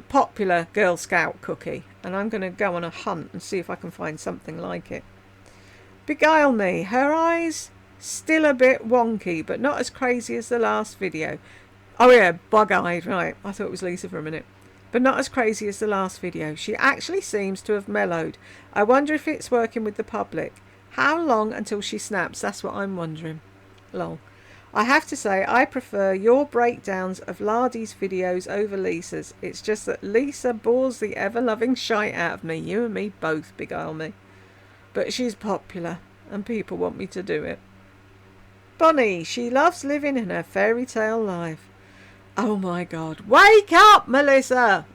popular Girl Scout cookie? And I'm going to go on a hunt and see if I can find something like it. Beguile Me, her eyes still a bit wonky, but not as crazy as the last video. Oh yeah, bug-eyed, right. I thought it was Lisa for a minute. But not as crazy as the last video. She actually seems to have mellowed. I wonder if it's working with the public. How long until she snaps? That's what I'm wondering. Lol. I have to say, I prefer your breakdowns of Lardy's videos over Lisa's. It's just that Lisa bores the ever-loving shite out of me. You and me both, Beguile Me. But she's popular, and people want me to do it. Bonnie, she loves living in her fairy tale life. Oh my God. Wake up, Melissa!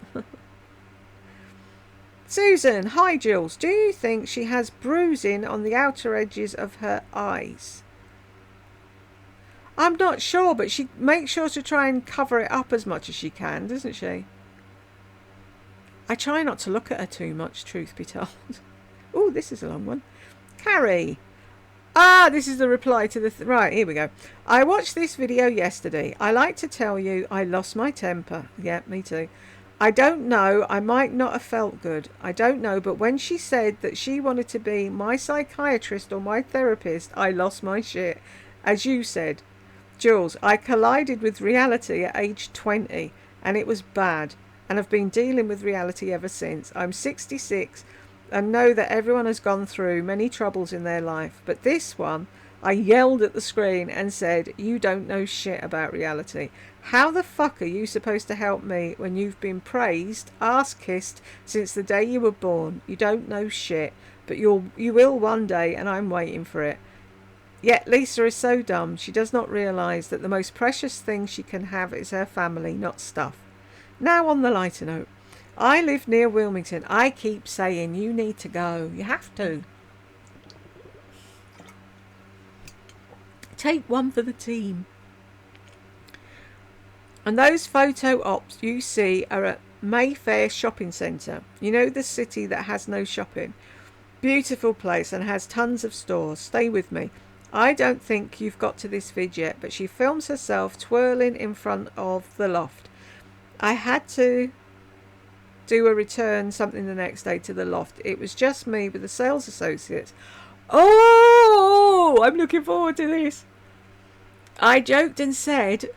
Susan, hi Jules. Do you think she has bruising on the outer edges of her eyes? I'm not sure, but she makes sure to try and cover it up as much as she can, doesn't she? I try not to look at her too much, truth be told. Oh, this is a long one. Carrie. This is the reply to the... right, here we go. I watched this video yesterday. I like to tell you I lost my temper. Yeah, me too. I don't know. I might not have felt good. I don't know. But when she said that she wanted to be my psychiatrist or my therapist, I lost my shit. As you said, Jules, I collided with reality at age 20 and it was bad. And I've been dealing with reality ever since. I'm 66 and know that everyone has gone through many troubles in their life. But this one, I yelled at the screen and said, you don't know shit about reality. How the fuck are you supposed to help me when you've been praised, ass-kissed since the day you were born? You don't know shit, but you will one day, and I'm waiting for it. Yet Lisa is so dumb, she does not realise that the most precious thing she can have is her family, not stuff. Now on the lighter note, I live near Wilmington. I keep saying you need to go. You have to. Take one for the team. And those photo ops you see are at Mayfair Shopping Centre. You know, the city that has no shopping. Beautiful place and has tons of stores. Stay with me. I don't think you've got to this vid yet, but she films herself twirling in front of the loft. I had to do a return something the next day to the loft. It was just me with the sales associates. Oh, I'm looking forward to this. I joked and said,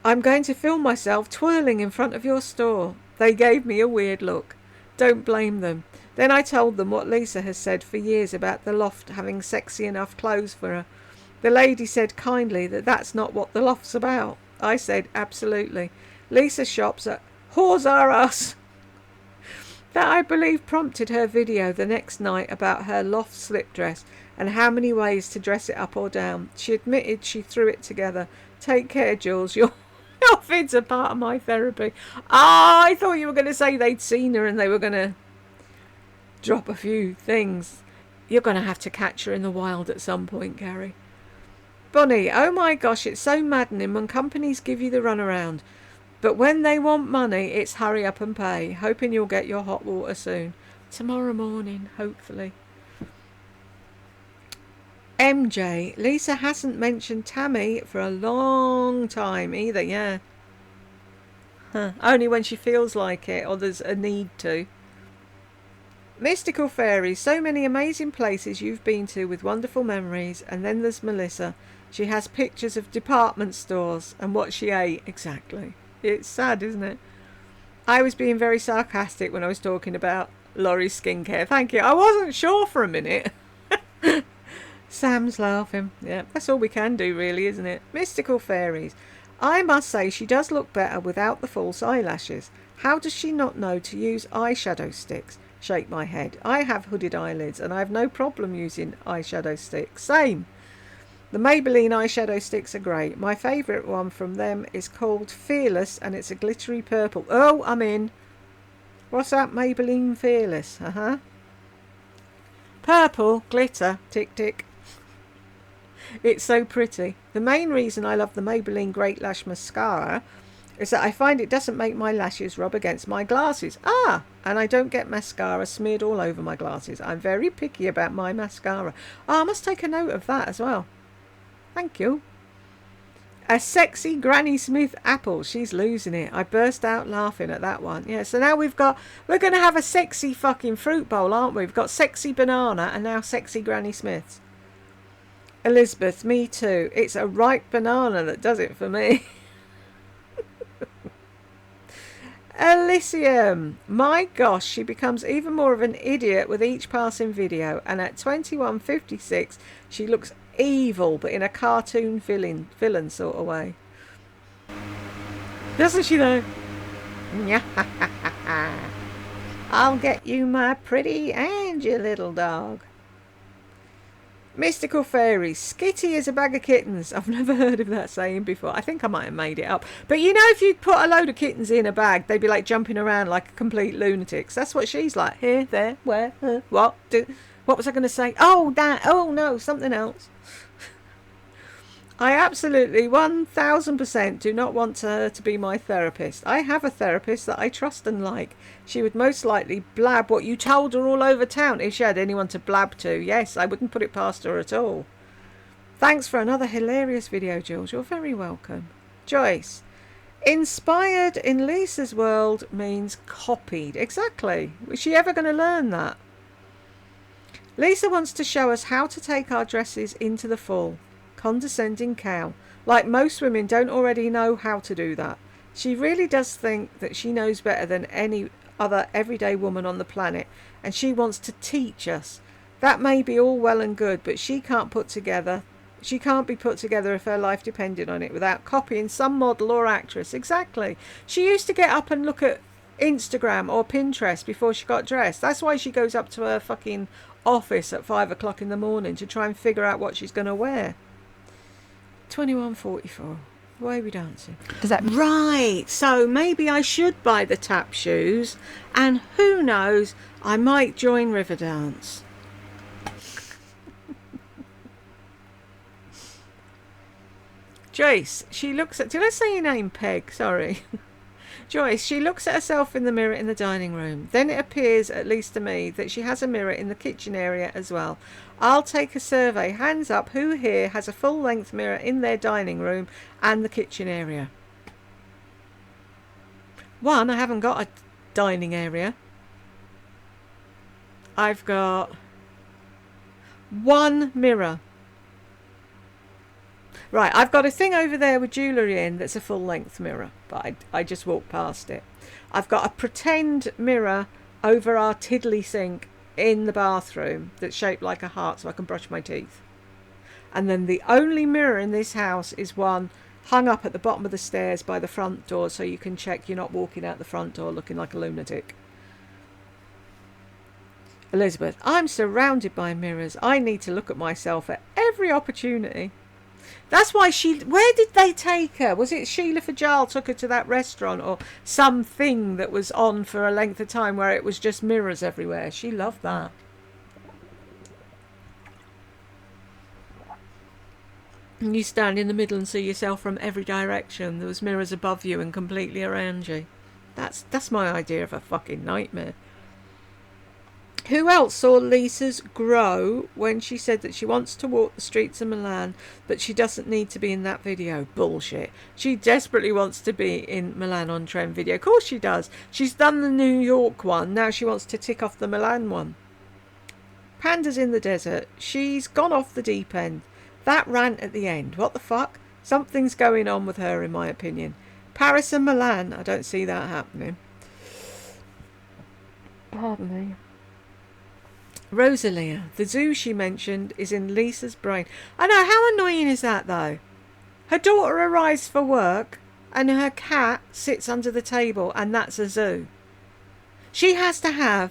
I'm going to film myself twirling in front of your store. They gave me a weird look. Don't blame them. Then I told them what Lisa has said for years about the loft having sexy enough clothes for her. The lady said kindly that that's not what the loft's about. I said, absolutely. Lisa shops at Whores Are Us. That, I believe, prompted her video the next night about her loft slip dress and how many ways to dress it up or down. She admitted she threw it together. Take care, Jules. Your fits are part of my therapy. Ah, I thought you were going to say they'd seen her and they were going to drop a few things. You're going to have to catch her in the wild at some point, Gary. Bonnie, oh my gosh, it's so maddening when companies give you the runaround. But when they want money, it's hurry up and pay. Hoping you'll get your hot water soon. Tomorrow morning, hopefully. MJ, Lisa hasn't mentioned Tammy for a long time either, yeah. Only when she feels like it or there's a need to. Mystical Fairies, so many amazing places you've been to with wonderful memories. And then there's Melissa. She has pictures of department stores and what she ate. Exactly. It's sad, isn't it? I was being very sarcastic when I was talking about Laurie's skincare. Thank you. I wasn't sure for a minute. Sam's laughing. Yeah, that's all we can do really, isn't it? Mystical Fairies. I must say she does look better without the false eyelashes. How does she not know to use eyeshadow sticks? Shake my head. I have hooded eyelids and I have no problem using eyeshadow sticks. Same. The Maybelline eyeshadow sticks are great. My favourite one from them is called Fearless and it's a glittery purple. Oh, I'm in. What's that? Maybelline Fearless. Purple, glitter, tick tick. It's so pretty. The main reason I love the Maybelline Great Lash Mascara is that I find it doesn't make my lashes rub against my glasses. And I don't get mascara smeared all over my glasses. I'm very picky about my mascara. I must take a note of that as well. Thank you. A sexy Granny Smith apple. She's losing it. I burst out laughing at that one. Yeah, so now we're going to have a sexy fucking fruit bowl, aren't we? We've got sexy banana and now sexy Granny Smiths. Elizabeth, me too. It's a ripe banana that does it for me. Elysium. My gosh, she becomes even more of an idiot with each passing video. And at 21:56, she looks evil, but in a cartoon villain sort of way. Doesn't she though? I'll get you, my pretty, and your little dog. Mystical Fairies. Skitty is a bag of kittens. I've never heard of that saying before. I think I might have made it up. But you know, if you put a load of kittens in a bag, they'd be like jumping around like a complete lunatics. That's what she's like. Here, there, where, what, do. What was I going to say? Oh, that. Oh, no, something else. I absolutely 1000% do not want her to be my therapist. I have a therapist that I trust and like. She would most likely blab what you told her all over town if she had anyone to blab to. Yes, I wouldn't put it past her at all. Thanks for another hilarious video, Jules. You're very welcome. Joyce. Inspired in Lisa's world means copied. Exactly. Was she ever going to learn that? Lisa wants to show us how to take our dresses into the fall. Condescending cow. Like most women don't already know how to do that. She really does think that she knows better than any other everyday woman on the planet, and she wants to teach us. That may be all well and good, but she can't be put together if her life depended on it without copying some model or actress. Exactly. She used to get up and look at Instagram or Pinterest before she got dressed. That's why she goes up to her fucking office at 5 o'clock in the morning to try and figure out what she's going to wear. 21:44. Why are we dancing? Does that right? So maybe I should buy the tap shoes, and who knows, I might join Riverdance. Joyce, she looks at. Did I say your name, Peg? Sorry. Joyce, she looks at herself in the mirror in the dining room. Then it appears, at least to me, that she has a mirror in the kitchen area as well. I'll take a survey. Hands up, who here has a full-length mirror in their dining room and the kitchen area? One, I haven't got a dining area. I've got one mirror. Right, I've got a thing over there with jewellery in that's a full length mirror, but I just walked past it. I've got a pretend mirror over our tiddly sink in the bathroom that's shaped like a heart so I can brush my teeth. And then the only mirror in this house is one hung up at the bottom of the stairs by the front door so you can check you're not walking out the front door looking like a lunatic. Elizabeth, I'm surrounded by mirrors. I need to look at myself at every opportunity. That's why where did they take her? Was it Sheila Fajal took her to that restaurant or something that was on for a length of time where it was just mirrors everywhere? She loved that. And you stand in the middle and see yourself from every direction. There was mirrors above you and completely around you. That's my idea of a fucking nightmare. Who else saw Lisa's grow when she said that she wants to walk the streets of Milan, but she doesn't need to be in that video? Bullshit. She desperately wants to be in Milan on Trend video. Of course she does. She's done the New York one. Now she wants to tick off the Milan one. Pandas in the desert. She's gone off the deep end. That rant at the end. What the fuck? Something's going on with her, in my opinion. Paris and Milan. I don't see that happening. Pardon me. Rosalia, the zoo she mentioned is in Lisa's brain. I know, how annoying is that though? Her daughter arrives for work and her cat sits under the table and that's a zoo. She has to have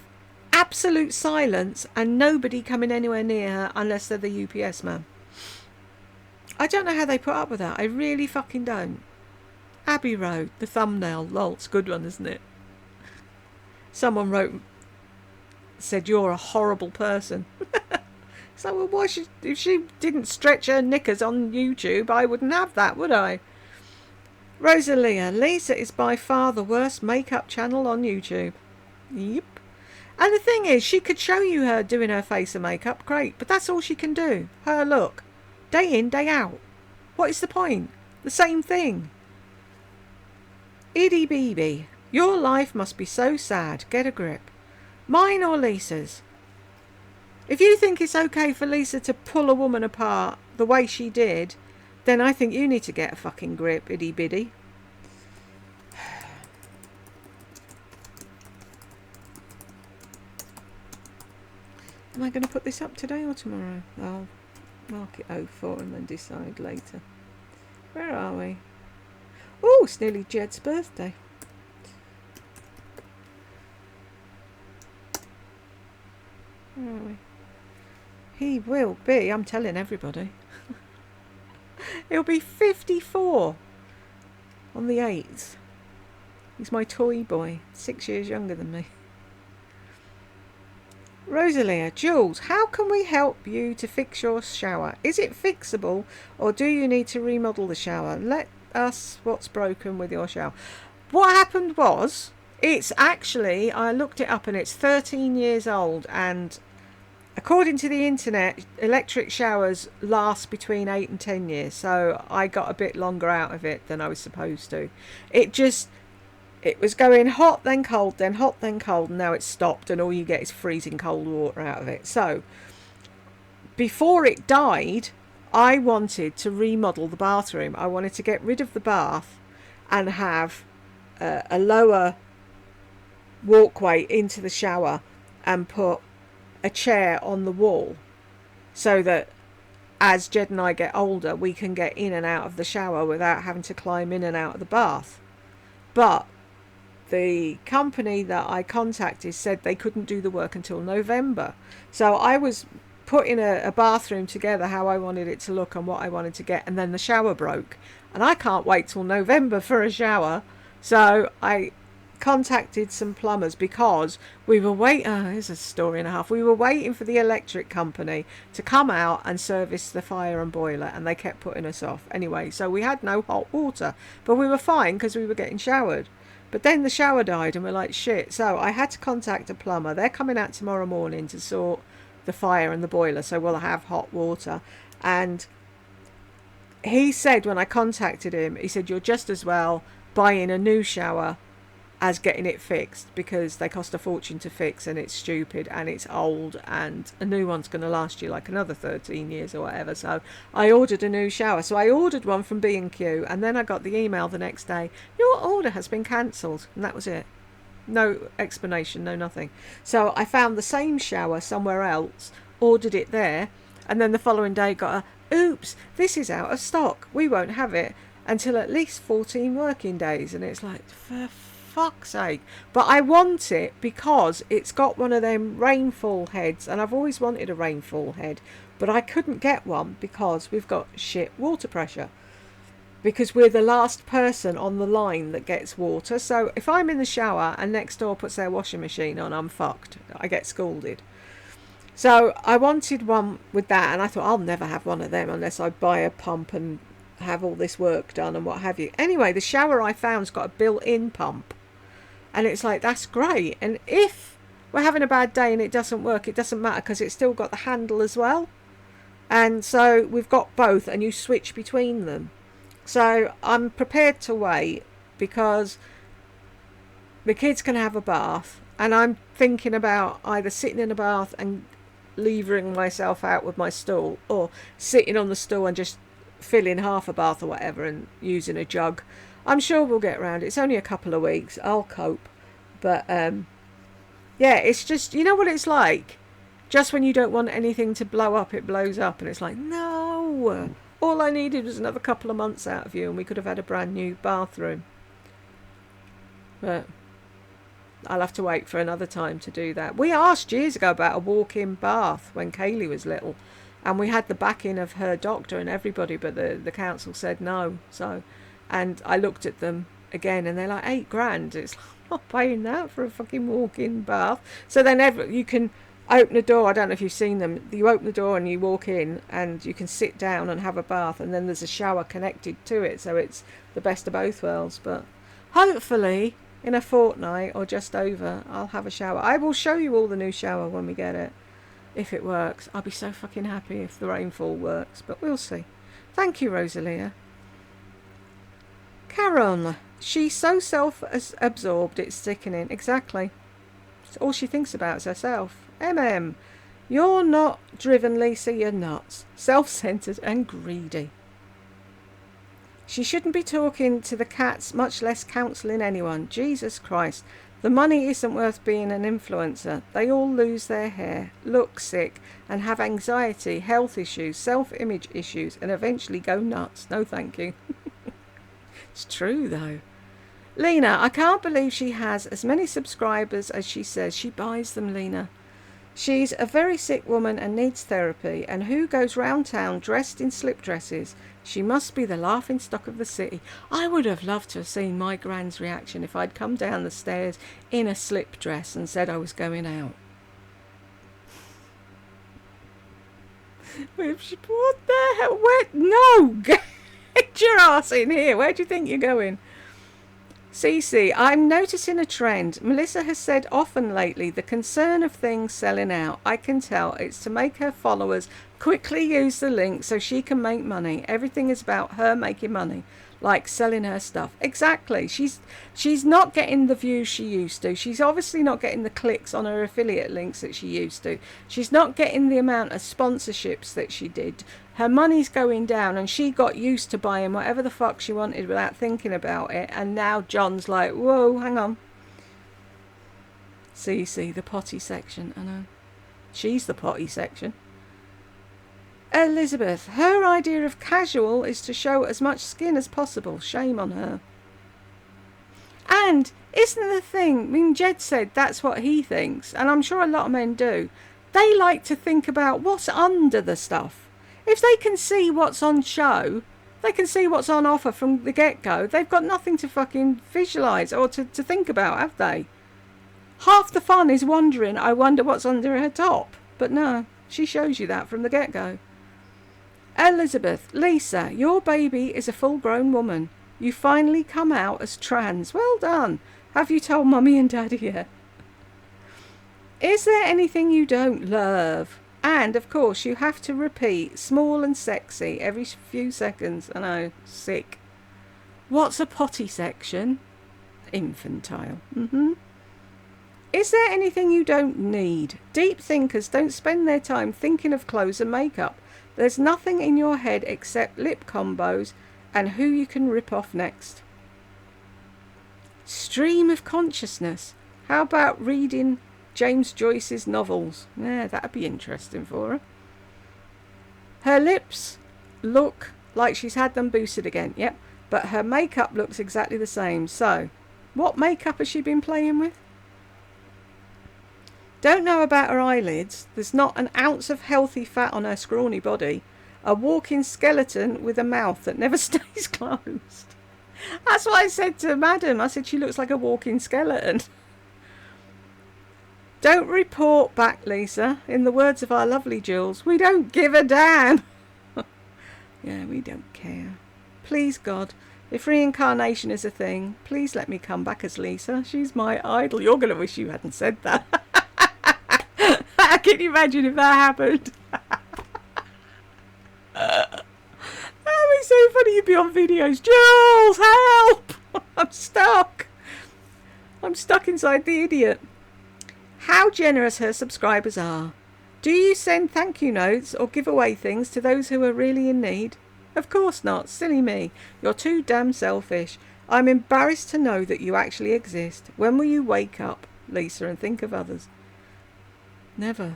absolute silence and nobody coming anywhere near her unless they're the UPS man. I don't know how they put up with that. I really fucking don't. Abbey Road, the thumbnail, lol, it's a good one, isn't it? Someone said you're a horrible person. So well, if she didn't stretch her knickers on YouTube, I wouldn't have that, would I? Rosalia, Lisa is by far the worst makeup channel on YouTube. Yep. And the thing is, she could show you her doing her face and makeup, great, but that's all she can do. Her look. Day in, day out. What is the point? The same thing. Iddy Beebe, your life must be so sad. Get a grip. Mine or Lisa's? If you think it's okay for Lisa to pull a woman apart the way she did, then I think you need to get a fucking grip, Iddy Biddy. Am I going to put this up today or tomorrow? I'll mark it 04 and then decide later. Where are we? Oh, it's nearly Jed's birthday. Where are we? He will be, I'm telling everybody. He'll be 54 on the 8th. He's my toy boy, 6 years younger than me. Rosalia, Jules, how can we help you to fix your shower? Is it fixable or do you need to remodel the shower? Let us what's broken with your shower. What happened was, it's actually, I looked it up and it's 13 years old, and according to the internet, electric showers last between 8 and 10 years. So I got a bit longer out of it than I was supposed to. It was going hot, then cold, then hot, then cold, and now it's stopped, and all you get is freezing cold water out of it. So before it died, I wanted to remodel the bathroom. I wanted to get rid of the bath and have a lower walkway into the shower and put a chair on the wall so that as Jed and I get older, we can get in and out of the shower without having to climb in and out of the bath. But the company that I contacted said they couldn't do the work until November. So I was putting a bathroom together how I wanted it to look and what I wanted to get, and then the shower broke. And I can't wait till November for a shower. So I contacted some plumbers because we were waiting. Here's a story and a half. We were waiting for the electric company to come out and service the fire and boiler, and they kept putting us off. Anyway, so we had no hot water, but we were fine because we were getting showered. But then the shower died and we're like, shit. So I had to contact a plumber. They're coming out tomorrow morning to sort the fire and the boiler, so we'll have hot water. And he said, when I contacted him, he said, you're just as well buying a new shower as getting it fixed, because they cost a fortune to fix and it's stupid and it's old, and a new one's going to last you like another 13 years or whatever. So I ordered a new shower. So I ordered one from B&Q, and then I got the email the next day, your order has been cancelled, and that was it. No explanation, no nothing. So I found the same shower somewhere else, ordered it there, and then the following day got a, oops, this is out of stock, we won't have it until at least 14 working days. And it's like, for fuck's sake. But I want it because it's got one of them rainfall heads, and I've always wanted a rainfall head, but I couldn't get one because we've got shit water pressure, because we're the last person on the line that gets water. So if I'm in the shower and next door puts their washing machine on, I'm fucked. I get scolded. So I wanted one with that, and I thought I'll never have one of them unless I buy a pump and have all this work done and what have you. Anyway, the shower I found's got a built-in pump, and it's like, that's great. And if we're having a bad day and it doesn't work, it doesn't matter, because it's still got the handle as well. And so we've got both, and you switch between them. So I'm prepared to wait, because the kids can have a bath, and I'm thinking about either sitting in a bath and levering myself out with my stool, or sitting on the stool and just filling half a bath or whatever and using a jug. I'm sure we'll get around it. It's only a couple of weeks. I'll cope. But yeah, it's just, you know what it's like? Just when you don't want anything to blow up, it blows up, and it's like, no. All I needed was another couple of months out of you, and we could have had a brand new bathroom. But I'll have to wait for another time to do that. We asked years ago about a walk-in bath when Kaylee was little, and we had the backing of her doctor and everybody, but the council said no. So, and I looked at them again, and they're like, $8,000. It's like, I'm not paying that for a fucking walk-in bath. So then you can open a door. I don't know if you've seen them. You open the door and you walk in, and you can sit down and have a bath, and then there's a shower connected to it, so it's the best of both worlds. But hopefully in a fortnight or just over, I'll have a shower. I will show you all the new shower when we get it, if it works. I'll be so fucking happy if the rainfall works, but we'll see. Thank you, Rosalia. Karen, she's so self-absorbed, it's sickening. Exactly. All she thinks about is herself. You're not driven, Lisa, you're nuts. Self-centred and greedy. She shouldn't be talking to the cats, much less counselling anyone. Jesus Christ. The money isn't worth being an influencer. They all lose their hair, look sick, and have anxiety, health issues, self-image issues, and eventually go nuts. No thank you. It's true, though. Lena, I can't believe she has as many subscribers as she says. She buys them, Lena. She's a very sick woman and needs therapy, and who goes round town dressed in slip dresses? She must be the laughing stock of the city. I would have loved to have seen my grand's reaction if I'd come down the stairs in a slip dress and said I was going out. What the hell? Where? No! Get your ass in here. Where do you think you're going? Cece, I'm noticing a trend. Melissa has said often lately the concern of things selling out. I can tell it's to make her followers quickly use the link so she can make money. Everything is about her making money, like selling her stuff. Exactly. She's not getting the views she used to. She's obviously not getting the clicks on her affiliate links that she used to. She's not getting the amount of sponsorships that she did. Her money's going down, and she got used to buying whatever the fuck she wanted without thinking about it, and now John's like, whoa, hang on. See, the potty section, I know. She's the potty section. Elizabeth, her idea of casual is to show as much skin as possible. Shame on her. And isn't the thing, I mean, Jed said that's what he thinks, and I'm sure a lot of men do. They like to think about what's under the stuff. If they can see what's on show, they can see what's on offer from the get-go. They've got nothing to fucking visualise or to think about, have they? Half the fun is wondering, I wonder what's under her top. But no, she shows you that from the get-go. Elizabeth, Lisa, your baby is a full-grown woman. You finally come out as trans. Well done. Have you told Mummy and Daddy yet? Is there anything you don't love? And, of course, you have to repeat small and sexy every few seconds. I know, sick. What's a potty section? Infantile. Is there anything you don't need? Deep thinkers don't spend their time thinking of clothes and makeup. There's nothing in your head except lip combos and who you can rip off next. Stream of consciousness. How about reading James Joyce's novels? Yeah, that'd be interesting for her. Her lips look like she's had them boosted again. Yep, but her makeup looks exactly the same. So, what makeup has she been playing with? Don't know about her eyelids. There's not an ounce of healthy fat on her scrawny body. A walking skeleton with a mouth that never stays closed. That's what I said to Madam. I said she looks like a walking skeleton. Don't report back, Lisa. In the words of our lovely Jules, we don't give a damn. Yeah, we don't care. Please, God, if reincarnation is a thing, please let me come back as Lisa. She's my idol. You're going to wish you hadn't said that. Can you imagine if that happened? That'd be so funny. You'd be on videos. Jules, help! I'm stuck. I'm stuck inside the idiot. How generous her subscribers are. Do you send thank you notes or give away things to those who are really in need? Of course not. Silly me. You're too damn selfish. I'm embarrassed to know that you actually exist. When will you wake up, Lisa, and think of others? Never.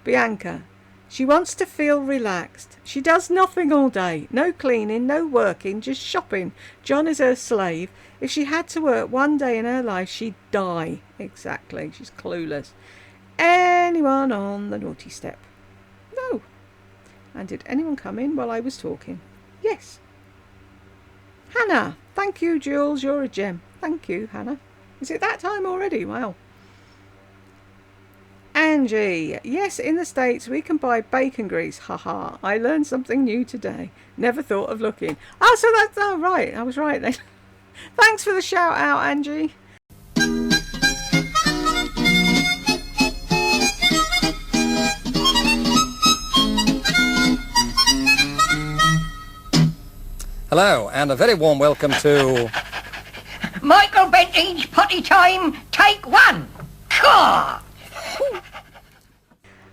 Bianca. She wants to feel relaxed. She does nothing all day. No cleaning, no working, just shopping. John is her slave. If she had to work one day in her life, she'd die. Exactly. She's clueless. Anyone on the naughty step? No. And did anyone come in while I was talking? Yes. Hannah. Thank you, Jules. You're a gem. Thank you, Hannah. Is it that time already? Wow. Angie. Yes, in the States we can buy bacon grease. Haha. I learned something new today. Never thought of looking. Oh, so that's... Oh, right. I was right then. Thanks for the shout out, Angie. Hello, and a very warm welcome to... Michael Bentley's Potty Time, take one. Caw!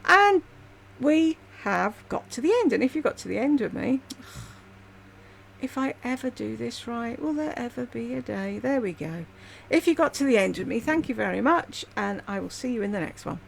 And we have got to the end. And if you got to the end with me, if I ever do this right, will there ever be a day? There we go. If you got to the end with me, thank you very much. And I will see you in the next one.